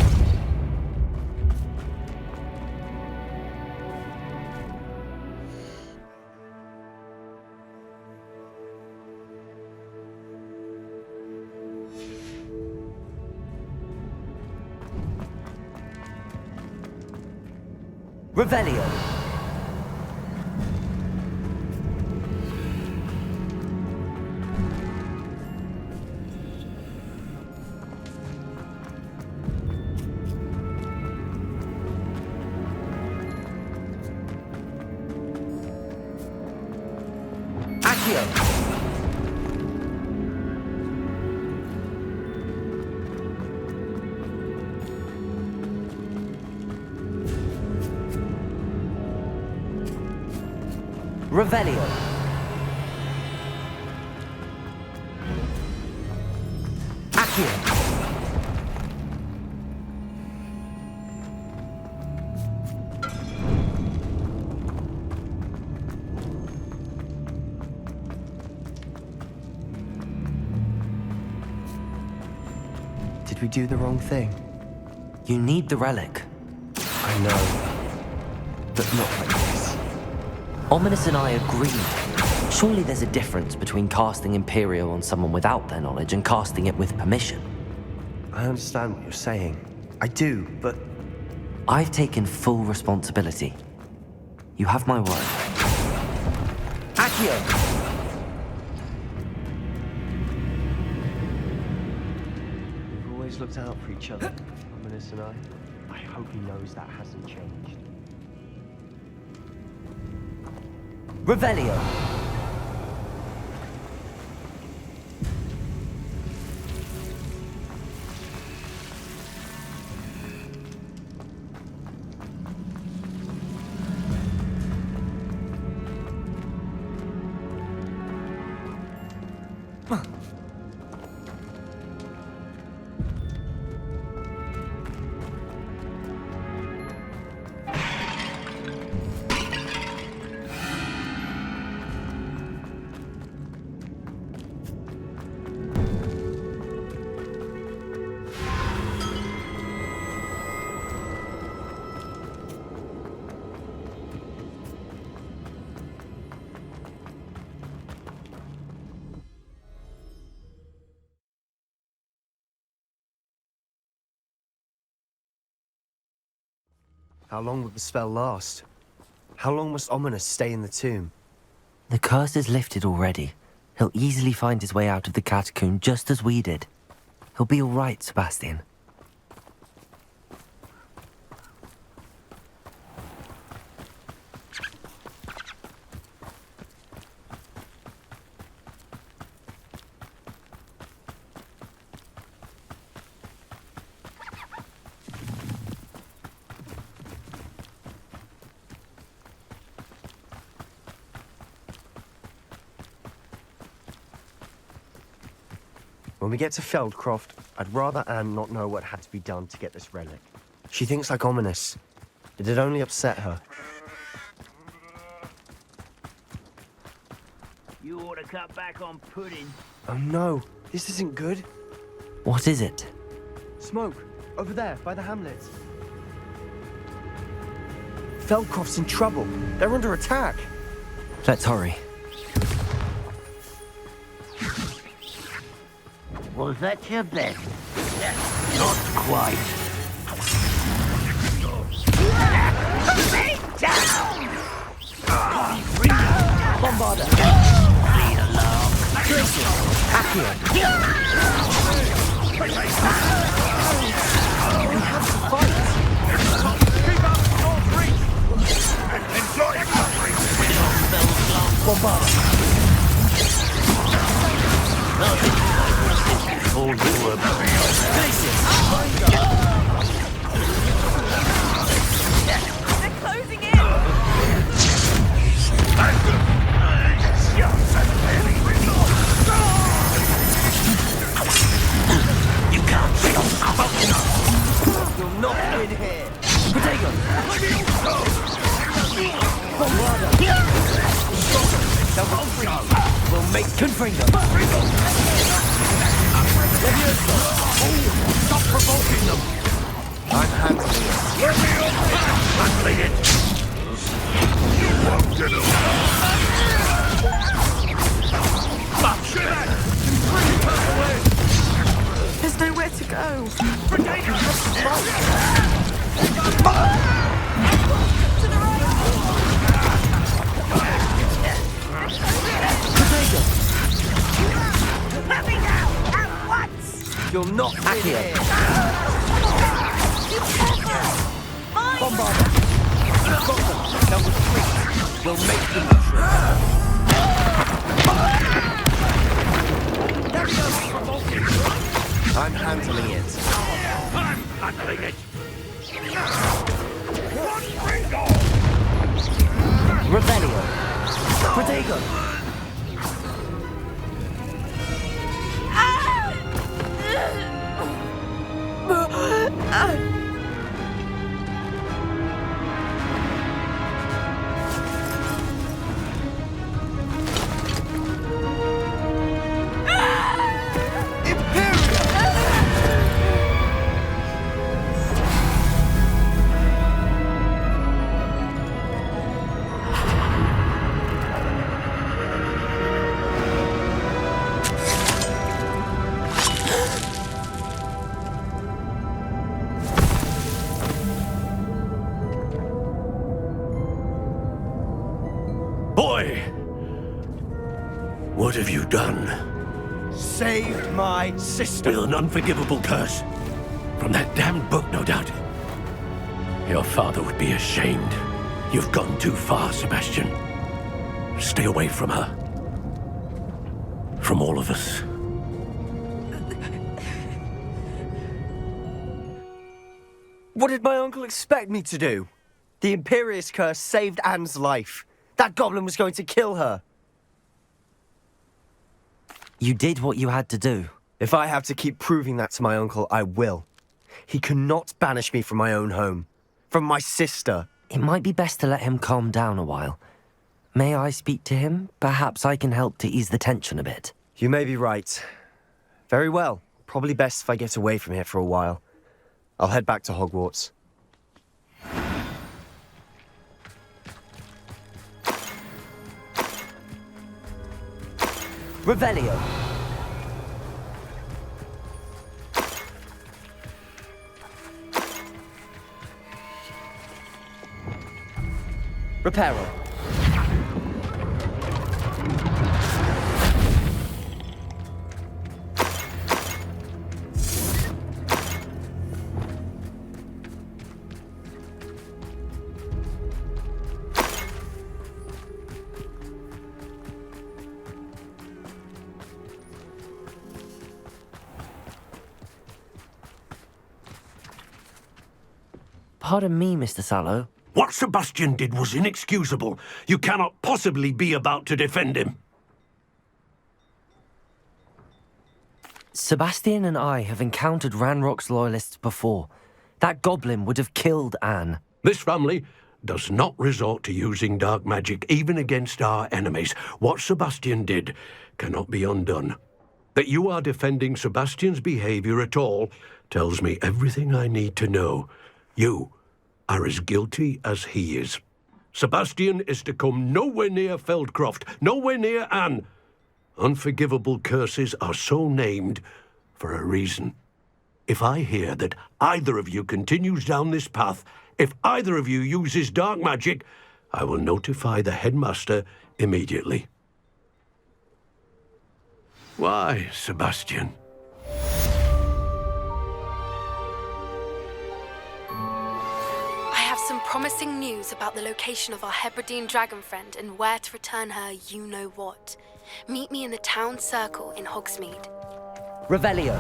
Revelio! Accio! Revelio! Accio! Did we do the wrong thing? You need the relic. I know. But not like this. Ominous and I agreed. Surely there's a difference between casting Imperio on someone without their knowledge and casting it with permission. I understand what you're saying. I do, but... I've taken full responsibility. You have my word. Accio! We've always looked out for each other, Ominous and I. I hope he knows that hasn't changed. Revelio! How long will the spell last? How long must Ominous stay in the tomb? The curse is lifted already. He'll easily find his way out of the catacomb just as we did. He'll be all right, Sebastian. When we get to Feldcroft, I'd rather Anne not know what had to be done to get this relic. She thinks like Ominous. It'd only upset her. You ought to cut back on pudding. Oh no, this isn't good. What is it? Smoke, over there, by the hamlet. Feldcroft's in trouble. They're under attack. Let's hurry. Was that your best? Not quite. Bombarda! Lead along. Accio! Bombarda! All you were They're closing in! You can't stop. You'll not win here! Potato! Bombarda! We'll make Confringo! Stop provoking them! I'm handling it. Handling it! You won't get away! There's nowhere to go. Let me now! At once! You'll not win here. Bombard them. You've got them. Now retreat. We'll make them retreat. I'm handling it. I'm handling it! Revelio. Protego. Boy! What have you done? Save my sister. With an unforgivable curse. From that damned book, no doubt. Your father would be ashamed. You've gone too far, Sebastian. Stay away from her. From all of us. What did my uncle expect me to do? The Imperious curse saved Anne's life. That goblin was going to kill her. You did what you had to do. If I have to keep proving that to my uncle, I will. He cannot banish me from my own home. From my sister. It might be best to let him calm down a while. May I speak to him? Perhaps I can help to ease the tension a bit. You may be right. Very well. Probably best if I get away from here for a while. I'll head back to Hogwarts. Revelio. Reparo. Pardon me, Mr. Sallоу. What Sebastian did was inexcusable. You cannot possibly be about to defend him. Sebastian and I have encountered Ranrock's loyalists before. That goblin would have killed Anne. This family does not resort to using dark magic, even against our enemies. What Sebastian did cannot be undone. That you are defending Sebastian's behavior at all tells me everything I need to know. You are as guilty as he is. Sebastian is to come nowhere near Feldcroft, nowhere near Anne. Unforgivable curses are so named for a reason. If I hear that either of you continues down this path, if either of you uses dark magic, I will notify the headmaster immediately. Why, Sebastian? I have some promising news about the location of our Hebridean dragon friend and where to return her you-know-what. Meet me in the town circle in Hogsmeade. Revelio.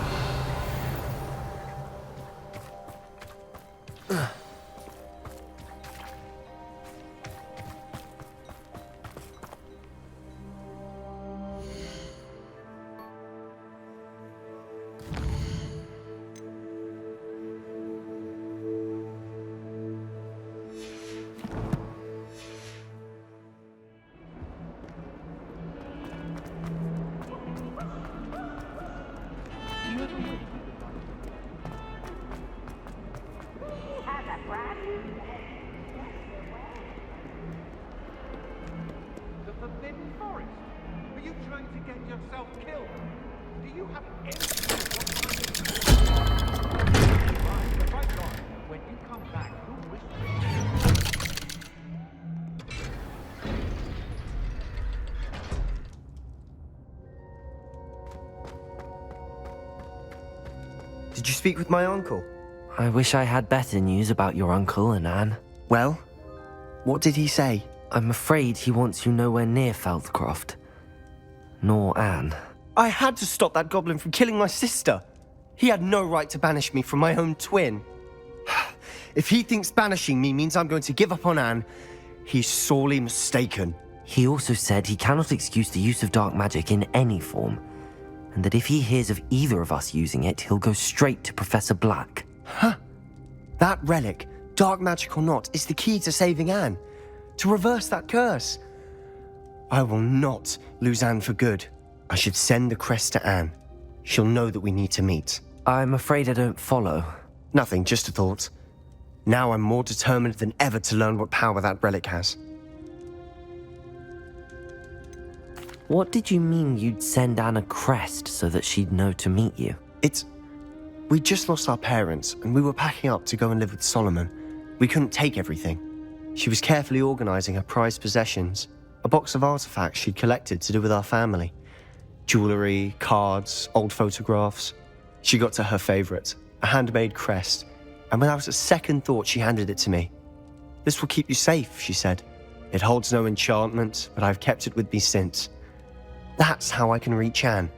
to get yourself killed? Do you have any... Right, if I got, when you come back, you'll whisper. Did you speak with my uncle? I wish I had better news about your uncle and Anne. Well, what did he say? I'm afraid he wants you nowhere near Feldcroft. Nor Anne. I had to stop that goblin from killing my sister. He had no right to banish me from my own twin. If he thinks banishing me means I'm going to give up on Anne, he's sorely mistaken. He also said he cannot excuse the use of dark magic in any form, and that if he hears of either of us using it, he'll go straight to Professor Black. Huh. That relic, dark magic or not, is the key to saving Anne. To reverse that curse. I will not lose Anne for good. I should send the crest to Anne. She'll know that we need to meet. I'm afraid I don't follow. Nothing, just a thought. Now I'm more determined than ever to learn what power that relic has. What did you mean you'd send Anne a crest so that she'd know to meet you? We just lost our parents, and we were packing up to go and live with Solomon. We couldn't take everything. She was carefully organizing her prized possessions, a box of artifacts she'd collected to do with our family. Jewelry, cards, old photographs. She got to her favorite, a handmade crest, and without a second thought she handed it to me. This will keep you safe, she said. It holds no enchantment, but I've kept it with me since. That's how I can reach Anne.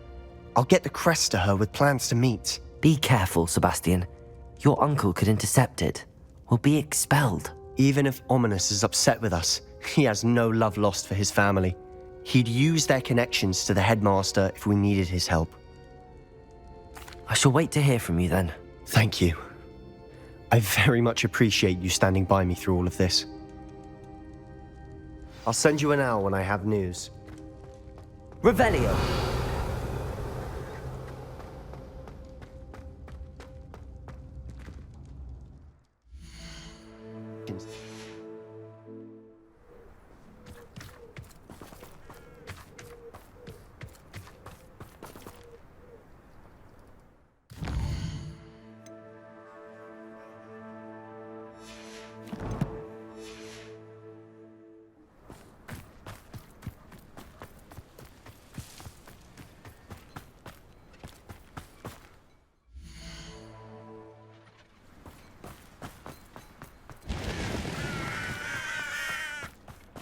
I'll get the crest to her with plans to meet. Be careful, Sebastian. Your uncle could intercept it. We'll be expelled. Even if Ominous is upset with us, he has no love lost for his family. He'd use their connections to the headmaster if we needed his help. I shall wait to hear from you then. Thank you. I very much appreciate you standing by me through all of this. I'll send you an owl when I have news. Revelio!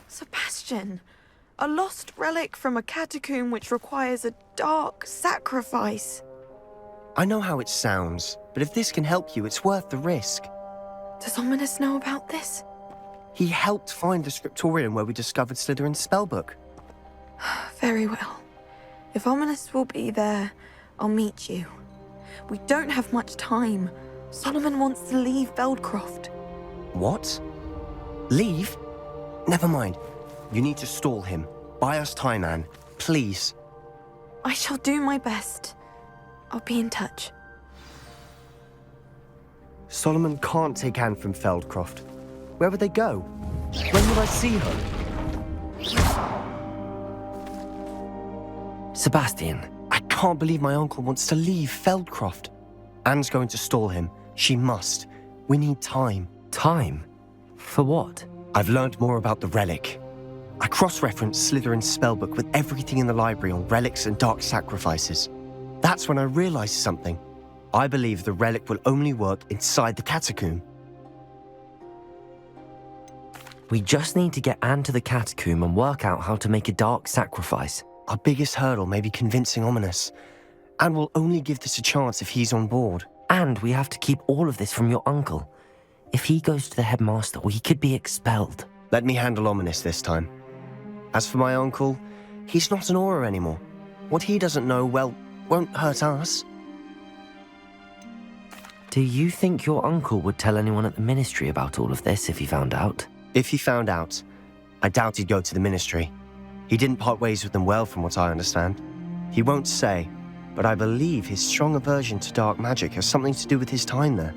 Sebastian, a lost relic from a catacomb which requires a dark sacrifice. I know how it sounds, but if this can help you, it's worth the risk. Does Ominous know about this? He helped find the scriptorium where we discovered Slytherin's spellbook. Very well. If Ominous will be there, I'll meet you. We don't have much time. Solomon wants to leave Feldcroft. What? Leave? Never mind. You need to stall him. Buy us time, Anne. Please. I shall do my best. I'll be in touch. Solomon can't take Anne from Feldcroft. Where would they go? When will I see her? Sebastian. I can't believe my uncle wants to leave Feldcroft. Anne's going to stall him. She must. We need time. Time? For what? I've learned more about the relic. I cross-referenced Slytherin's spellbook with everything in the library on relics and dark sacrifices. That's when I realized something. I believe the relic will only work inside the catacomb. We just need to get Anne to the catacomb and work out how to make a dark sacrifice. Our biggest hurdle may be convincing Ominous. Anne will only give this a chance if he's on board. And we have to keep all of this from your uncle. If he goes to the headmaster, we could be expelled. Let me handle Ominous this time. As for my uncle, he's not an Auror anymore. What he doesn't know, well, won't hurt us. Do you think your uncle would tell anyone at the ministry about all of this if he found out? If he found out, I doubt he'd go to the ministry. He didn't part ways with them well, from what I understand. He won't say, but I believe his strong aversion to dark magic has something to do with his time there.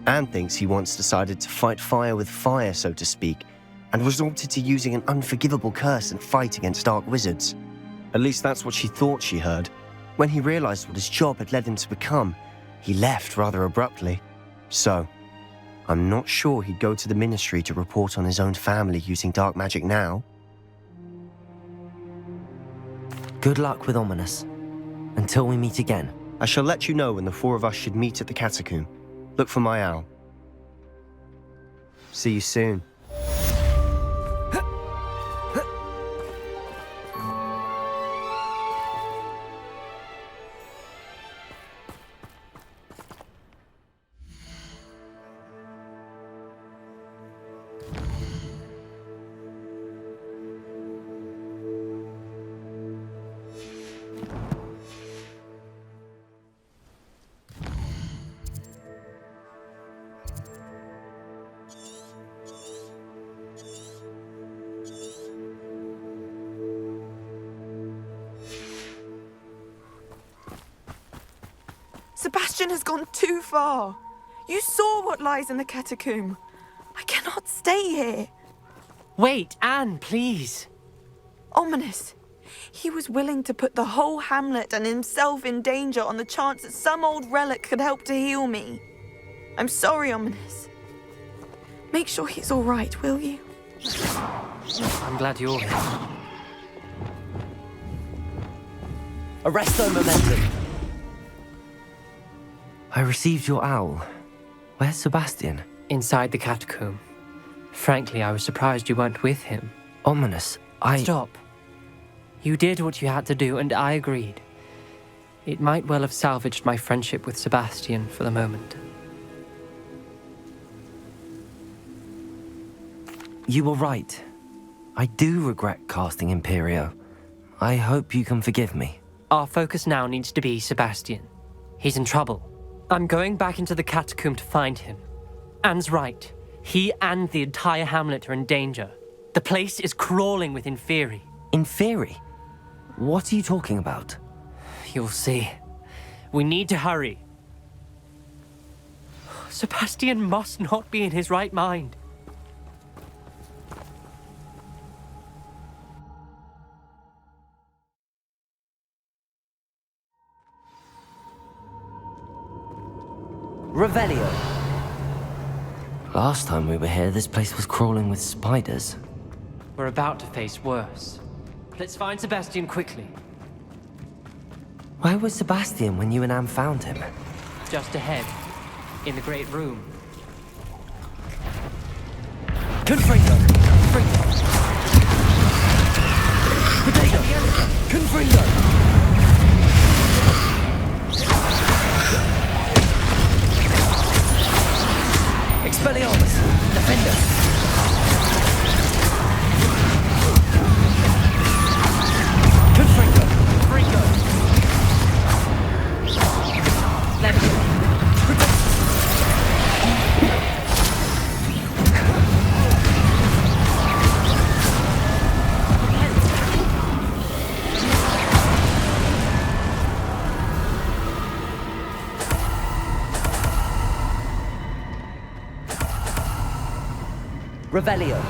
Anne thinks he once decided to fight fire with fire, so to speak, and resorted to using an unforgivable curse and fight against dark wizards. At least that's what she thought she heard. When he realized what his job had led him to become, he left rather abruptly. So, I'm not sure he'd go to the Ministry to report on his own family using dark magic now. Good luck with Ominous. Until we meet again. I shall let you know when the four of us should meet at the catacomb. Look for my owl. See you soon. Sebastian has gone too far. You saw what lies in the catacomb. I cannot stay here. Wait, Anne, please. Ominous. He was willing to put the whole hamlet and himself in danger on the chance that some old relic could help to heal me. I'm sorry, Ominous. Make sure he's all right, will you? I'm glad you're here. Arresto momentum! I received your owl. Where's Sebastian? Inside the catacomb. Frankly, I was surprised you weren't with him. Ominous, Stop. You did what you had to do, and I agreed. It might well have salvaged my friendship with Sebastian for the moment. You were right. I do regret casting Imperio. I hope you can forgive me. Our focus now needs to be Sebastian. He's in trouble. I'm going back into the catacomb to find him. Anne's right. He and the entire hamlet are in danger. The place is crawling with Inferi. Inferi? What are you talking about? You'll see. We need to hurry. Sebastian must not be in his right mind. Revelio. Last time we were here, this place was crawling with spiders. We're about to face worse. Let's find Sebastian quickly. Where was Sebastian when you and Anne found him? Just ahead, in the great room. Confringo! Confringo! Potato! Confringo! Expelliarmus! Defender! Confringo! Confringo! Levio! Revelio.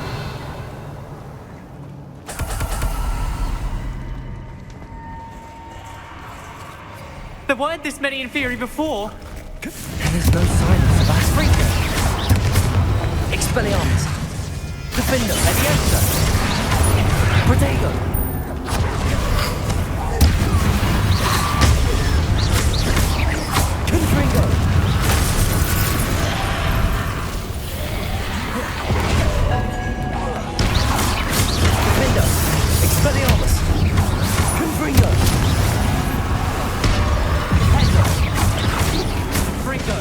There weren't this many Inferi before. And there's no sign of Sebastian. Expelliarmus. Defender. Leviosa. Protego. Confringo. Expelliarmus! Confringo! Confringo!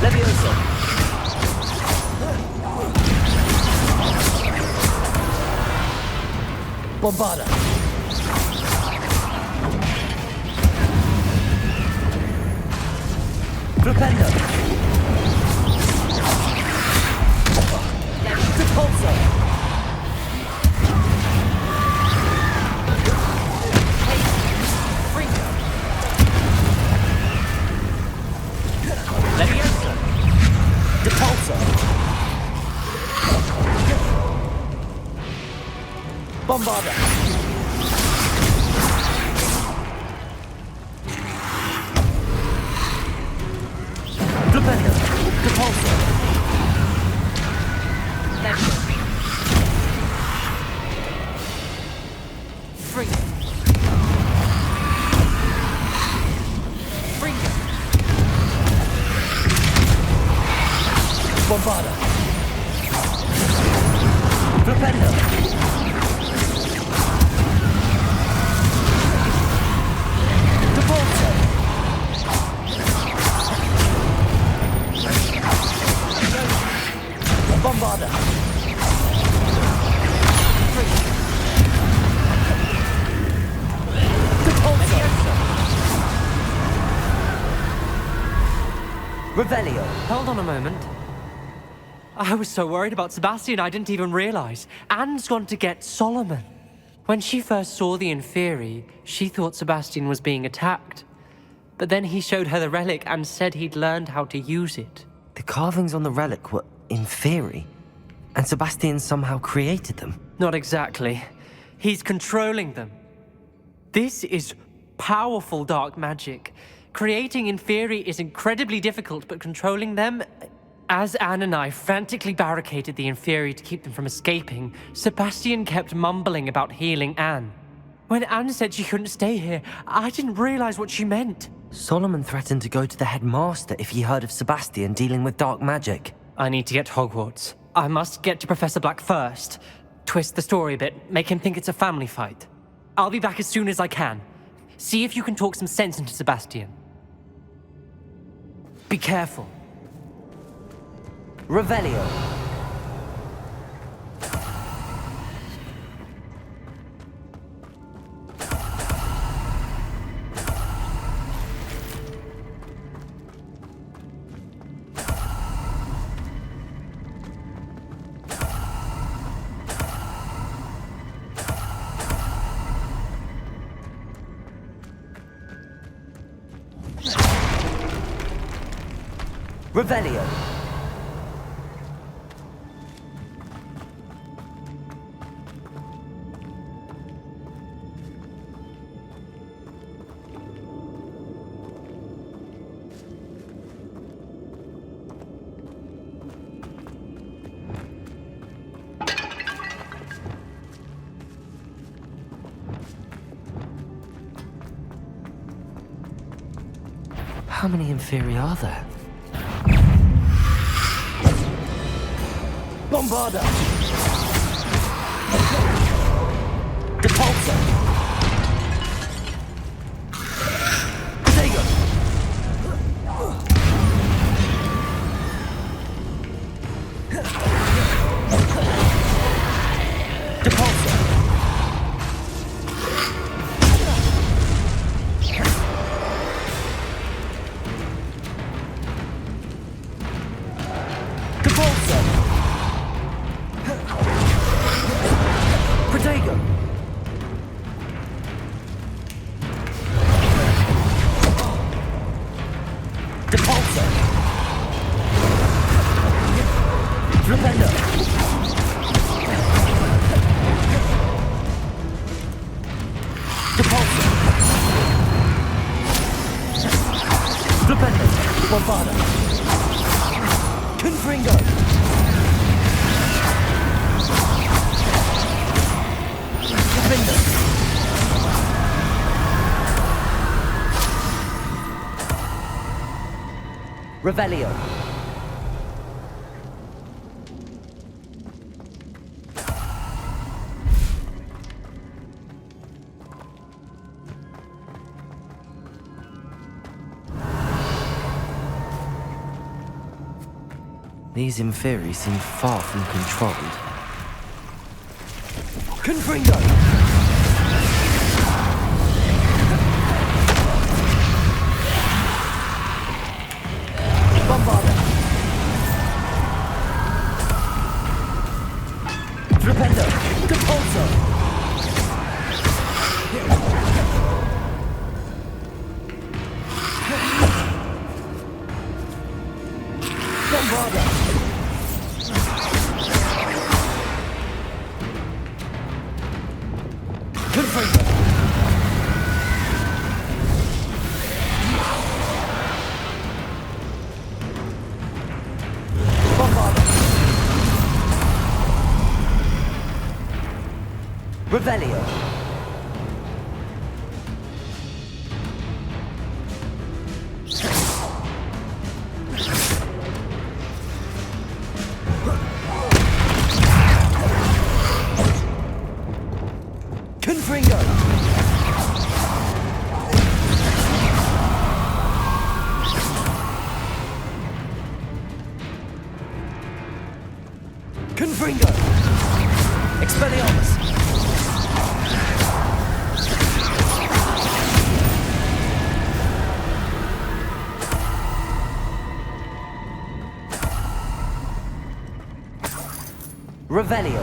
Leviosa! Bombarda! Flipendo! Repulso! Bombarda! Confringo. Fringo. Bombarda. Flipendo. Devolto. Bombarda. Revelio. Hold on a moment. I was so worried about Sebastian I didn't even realize. Anne's gone to get Solomon. When she first saw the Inferi, she thought Sebastian was being attacked. But then he showed her the relic and said he'd learned how to use it. The carvings on the relic were Inferi, and Sebastian somehow created them. Not exactly. He's controlling them. This is powerful dark magic. Creating Inferi is incredibly difficult, but controlling them... As Anne and I frantically barricaded the Inferi to keep them from escaping, Sebastian kept mumbling about healing Anne. When Anne said she couldn't stay here, I didn't realize what she meant. Solomon threatened to go to the headmaster if he heard of Sebastian dealing with dark magic. I need to get to Hogwarts. I must get to Professor Black first. Twist the story a bit, make him think it's a family fight. I'll be back as soon as I can. See if you can talk some sense into Sebastian. Be careful. Revelio. Revelio. How many Inferi are there? Bombarda. Depulso. Protego. Depulso. Revelio. These Inferi seem far from controlled. Confringo. Bombarda. Flipendo. Depulso. Bombarda. Confringo. Revelio. Revelio.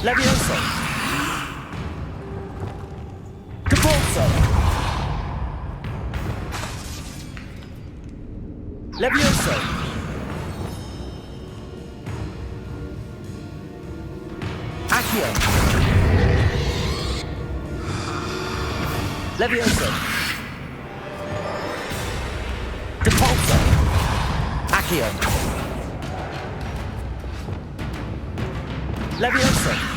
Levioso. Caporso. Levioso. Accio. Levioso. Depulso. Accio. Levioso.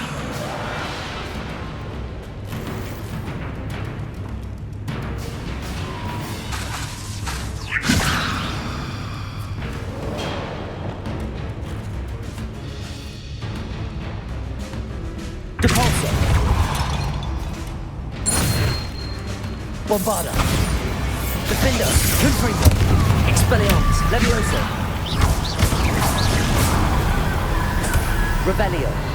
Depulso. Bombarda. Defender. Confringo. Expelliarmus. Levioso. Revelio.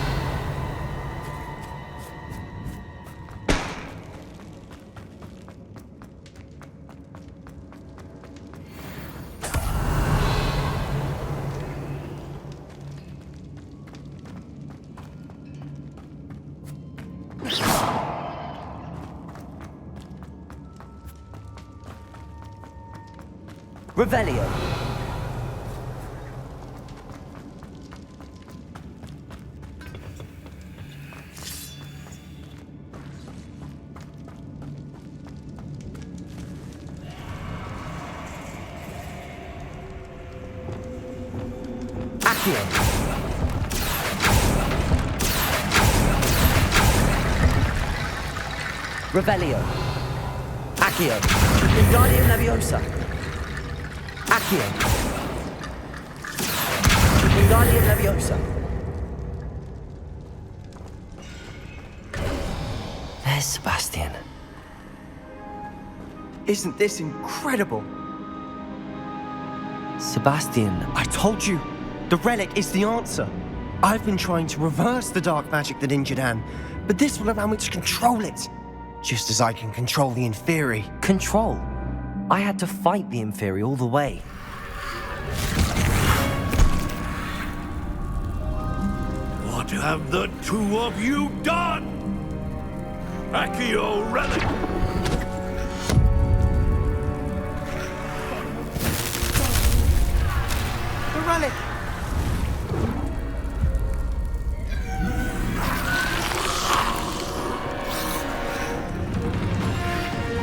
Revelio. Accio. Revelio. Accio. Wingardium Leviosa. Accio. Wingardium Leviosa. There's Sebastian. Isn't this incredible? Sebastian, I told you, the relic is the answer. I've been trying to reverse the dark magic that injured Anne, but this will allow me to control it. Just as I can control the Inferi. control. I had to fight the Inferi all the way. What have the two of you done? Accio Relic! The relic!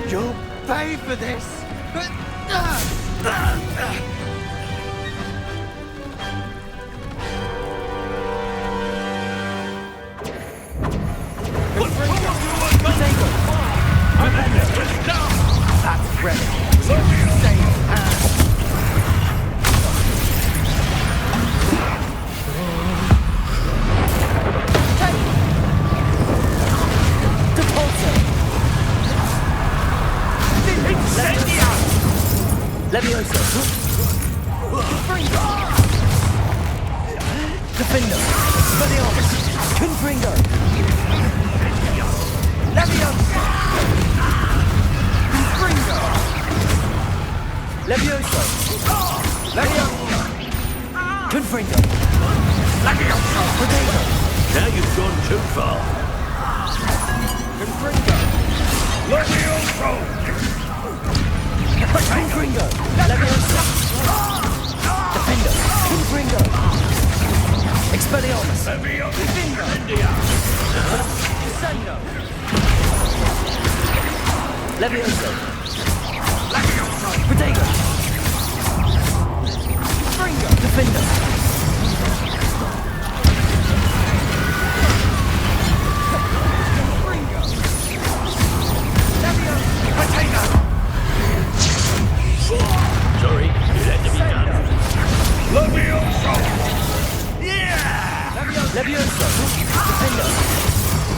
You'll pay for this! That's Relic. Save Anne. Levioso. Defender. Spelliarmus. Confringo. Levioso. Confringo. Levioso. Levioso. Confringo. Levioso. Potato. Now you've gone too far. Confringo. Levioso! Confringo. Levioso. Defender. Confringo. Expelliarmus. Levioso! Descendo. Levioso. Potato. Confringo. Defender. Confringo. Levioso. Potato. Sorry, it had to be done. Levioso! Yeah! Levioso. Defender.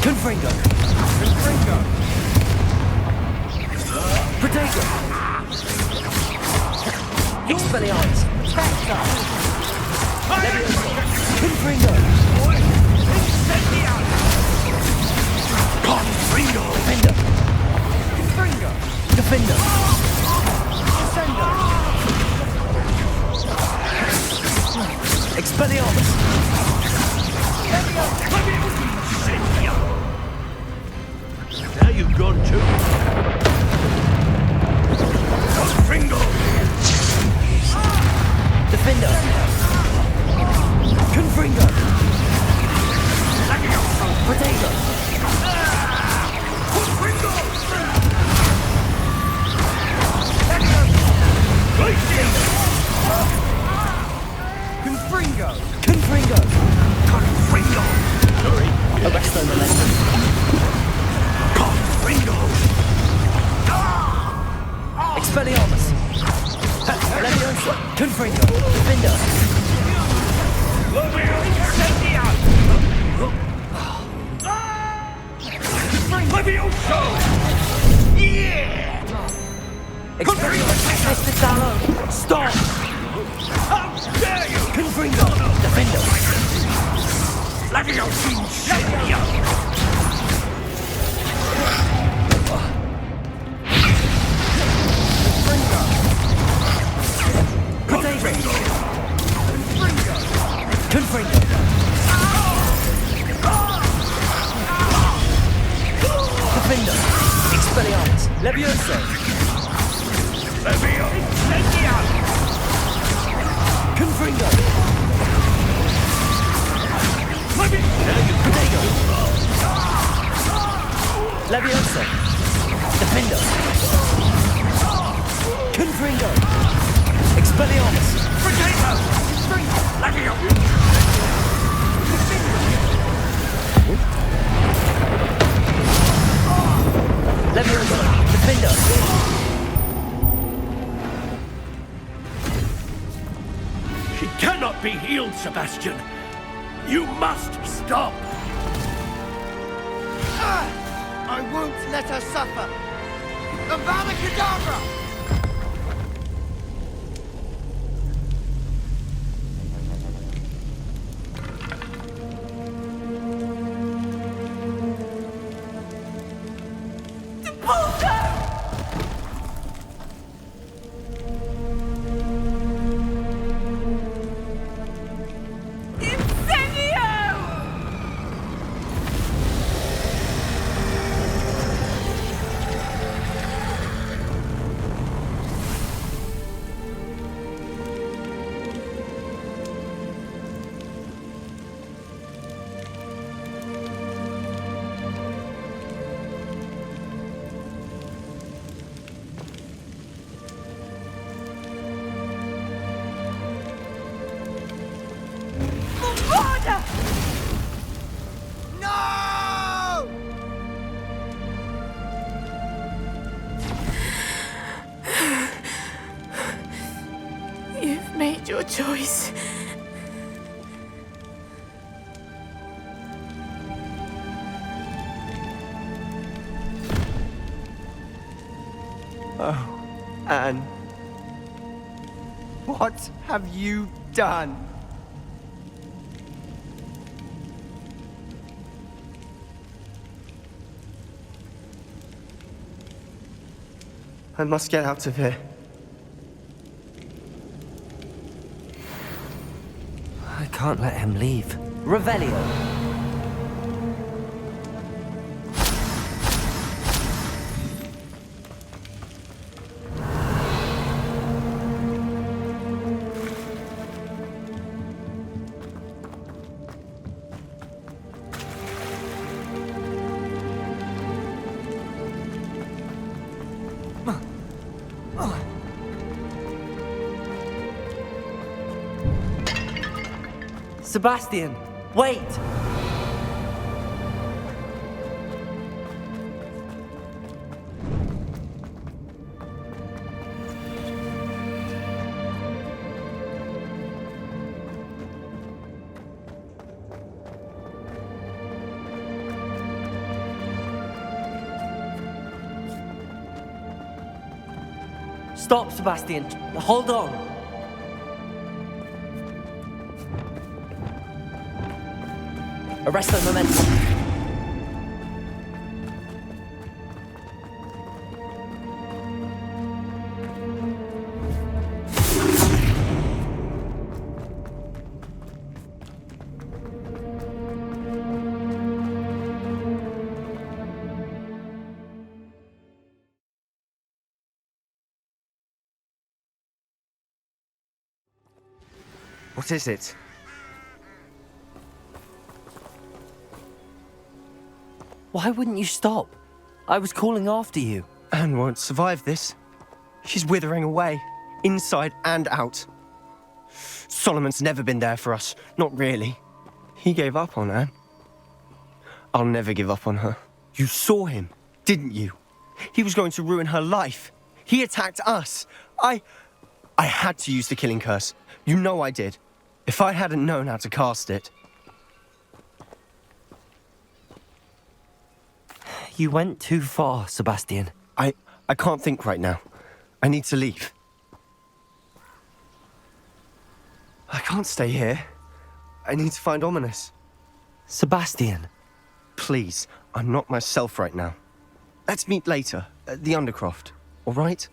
Confringo. Confringo. Potato. Expelliarmus. Confringo! Confringo! Defender! Confringo! Defender! Descendo! Expelliarmus! Now you've gone too. Confringo! Defender! Confringo! Potato! Confringo! Confringo! Confringo! Confringo! Sorry. Arresto Momentum! Confringo! Expelliarmus! Leviosa! Confringo! Defender! Levioso! Yeah! Expelliarmus! Mr. Sallоу! Stop! How dare you! Confringo! Defender! Levioso! Incendia! Potato! Confringo! Defender! Expelliarmus! Levioso! Levioso! Incendia! Confringo! Potato! Levioso! Defender! Confringo! Expelliarmus! Potato! Levioso! Levioso! Defender! She cannot be healed, Sebastian. You must stop. I won't let her suffer! Avada Kedavra! You've made your choice. Oh, Anne. What have you done? I must get out of here. I can't let him leave. Revelio! Sebastian, wait! Stop, Sebastian. Hold on. Arrest the momentum. What is it? Why wouldn't you stop? I was calling after you. Anne won't survive this. She's withering away, inside and out. Solomon's never been there for us, not really. He gave up on Anne. I'll never give up on her. You saw him, didn't you? He was going to ruin her life. He attacked us. I had to use the killing curse. You know I did. If I hadn't known how to cast it... You went too far, Sebastian. I can't think right now. I need to leave. I can't stay here. I need to find Ominous. Sebastian. Please, I'm not myself right now. Let's meet later, at the Undercroft, all right?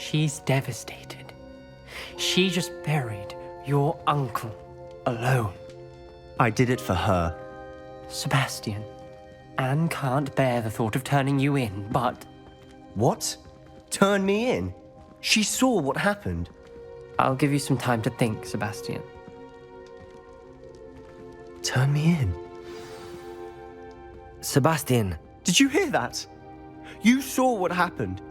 She's devastated. She just buried your uncle alone. I did it for her. Sebastian, Anne can't bear the thought of turning you in, but... What? Turn me in? She saw what happened. I'll give you some time to think, Sebastian. Turn me in? Sebastian. Did you hear that? You saw what happened.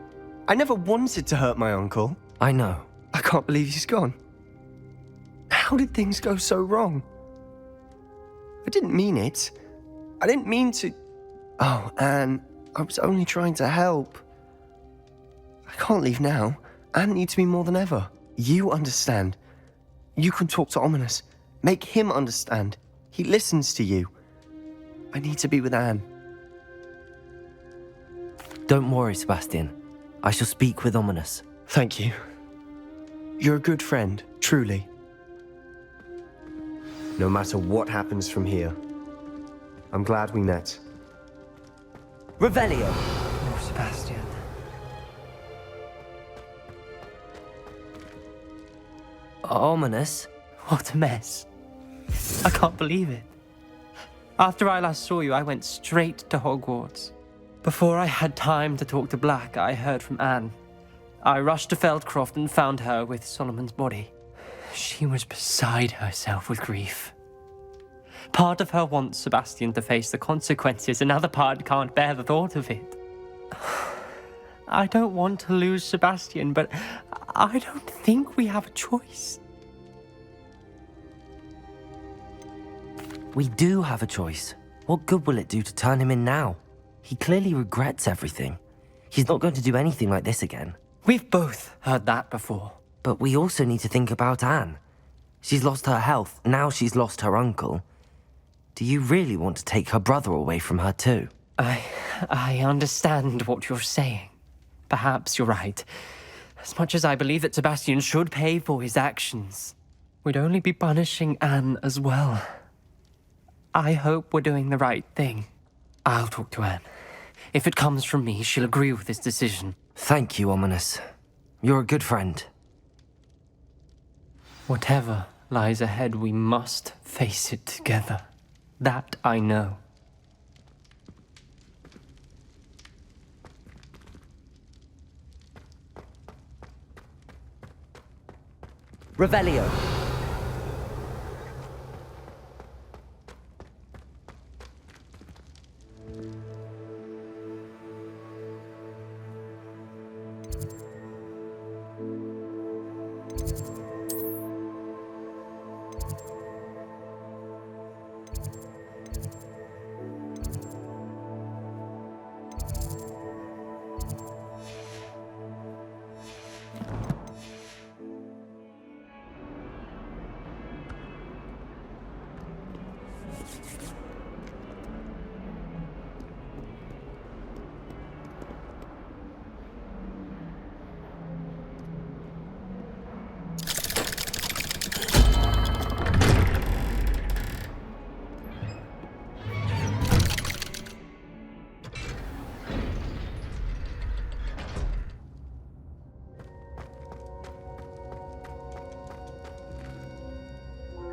I never wanted to hurt my uncle. I know. I can't believe he's gone. How did things go so wrong? I didn't mean it. I didn't mean to... Oh, Anne, I was only trying to help. I can't leave now. Anne needs me more than ever. You understand. You can talk to Ominous. Make him understand. He listens to you. I need to be with Anne. Don't worry, Sebastian. I shall speak with Ominous. Thank you. You're a good friend, truly. No matter what happens from here, I'm glad we met. Revelio! Oh, Sebastian. Ominous? What a mess. I can't believe it. After I last saw you, I went straight to Hogwarts. Before I had time to talk to Black, I heard from Anne. I rushed to Feldcroft and found her with Solomon's body. She was beside herself with grief. Part of her wants Sebastian to face the consequences, another part can't bear the thought of it. I don't want to lose Sebastian, but I don't think we have a choice. We do have a choice. What good will it do to turn him in now? He clearly regrets everything. He's not going to do anything like this again. We've both heard that before. But we also need to think about Anne. She's lost her health, now she's lost her uncle. Do you really want to take her brother away from her too? I understand what you're saying. Perhaps you're right. As much as I believe that Sebastian should pay for his actions, we'd only be punishing Anne as well. I hope we're doing the right thing. I'll talk to Anne. If it comes from me, she'll agree with this decision. Thank you, Ominous. You're a good friend. Whatever lies ahead, we must face it together. That I know. Revelio.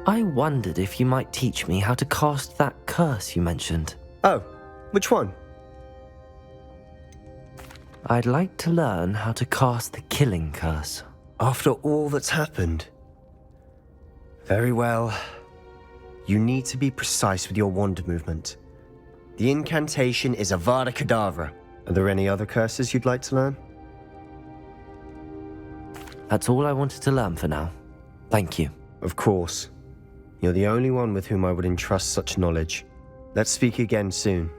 I wondered if you might teach me how to cast that curse you mentioned. Oh, which one? I'd like to learn how to cast the killing curse. After all that's happened? Very well. You need to be precise with your wand movement. The incantation is Avada Kedavra. Are there any other curses you'd like to learn? That's all I wanted to learn for now. Thank you. Of course. You're the only one with whom I would entrust such knowledge. Let's speak again soon.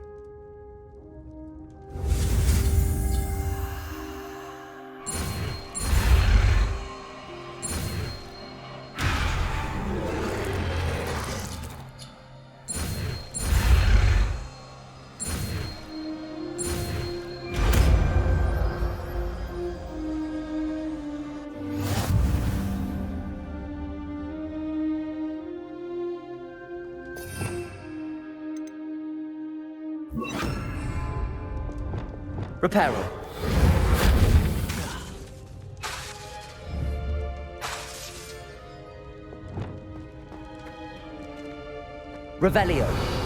Reparo. Revelio.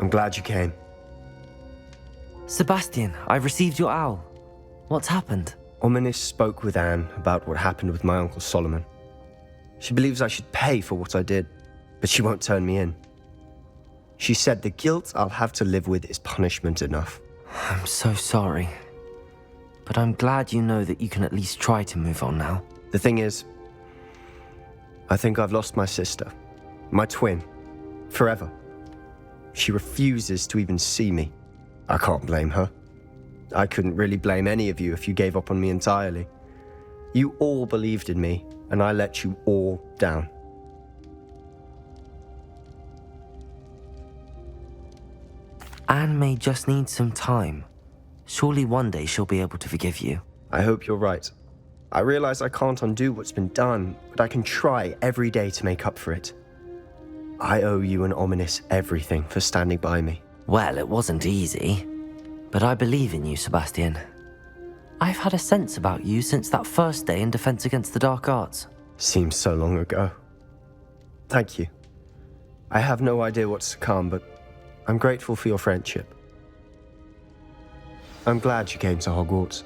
I'm glad you came. Sebastian, I've received your owl. What's happened? Ominis spoke with Anne about what happened with my Uncle Solomon. She believes I should pay for what I did, but she won't turn me in. She said the guilt I'll have to live with is punishment enough. I'm so sorry. But I'm glad you know that you can at least try to move on now. The thing is, I think I've lost my sister, my twin, forever. She refuses to even see me. I can't blame her. I couldn't really blame any of you if you gave up on me entirely. You all believed in me, and I let you all down. Anne may just need some time. Surely one day she'll be able to forgive you. I hope you're right. I realize I can't undo what's been done, but I can try every day to make up for it. I owe you and Ominis everything for standing by me. Well, it wasn't easy, but I believe in you, Sebastian. I've had a sense about you since that first day in Defense Against the Dark Arts. Seems so long ago. Thank you. I have no idea what's to come, but I'm grateful for your friendship. I'm glad you came to Hogwarts.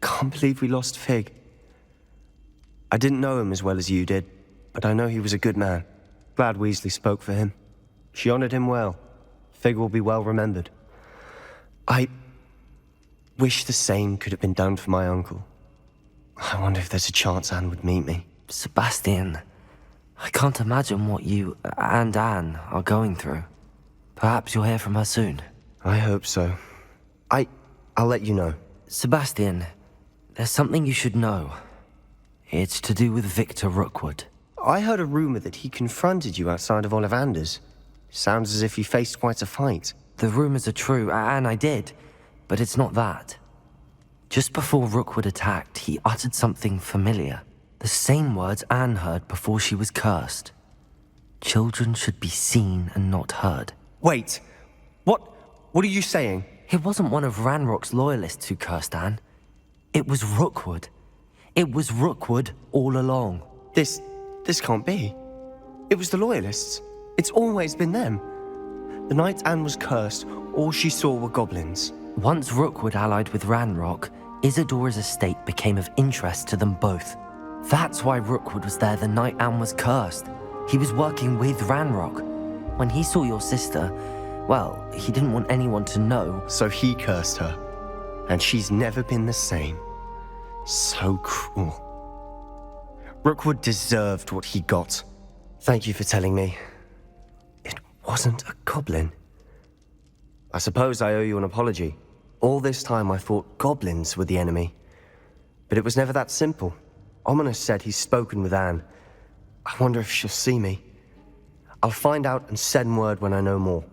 I can't believe we lost Fig. I didn't know him as well as you did, but I know he was a good man. Glad Weasley spoke for him. She honored him well. Fig will be well remembered. I wish the same could have been done for my uncle. I wonder if there's a chance Anne would meet me. Sebastian, I can't imagine what you and Anne are going through. Perhaps you'll hear from her soon. I hope so. I'll let you know. Sebastian, there's something you should know. It's to do with Victor Rookwood. I heard a rumor that he confronted you outside of Ollivander's. Sounds as if he faced quite a fight. The rumors are true, and I did, but it's not that. Just before Rookwood attacked, he uttered something familiar. The same words Anne heard before she was cursed. Children should be seen and not heard. Wait, what are you saying? It wasn't one of Ranrock's loyalists who cursed Anne. It was Rookwood. It was Rookwood all along. This can't be. It was the Loyalists. It's always been them. The night Anne was cursed, all she saw were goblins. Once Rookwood allied with Ranrock, Isadora's estate became of interest to them both. That's why Rookwood was there the night Anne was cursed. He was working with Ranrock. When he saw your sister, well, he didn't want anyone to know. So he cursed her. And she's never been the same. So cruel. Rookwood deserved what he got. Thank you for telling me. It wasn't a goblin. I suppose I owe you an apology. All this time I thought goblins were the enemy. But it was never that simple. Ominous said he's spoken with Anne. I wonder if she'll see me. I'll find out and send word when I know more.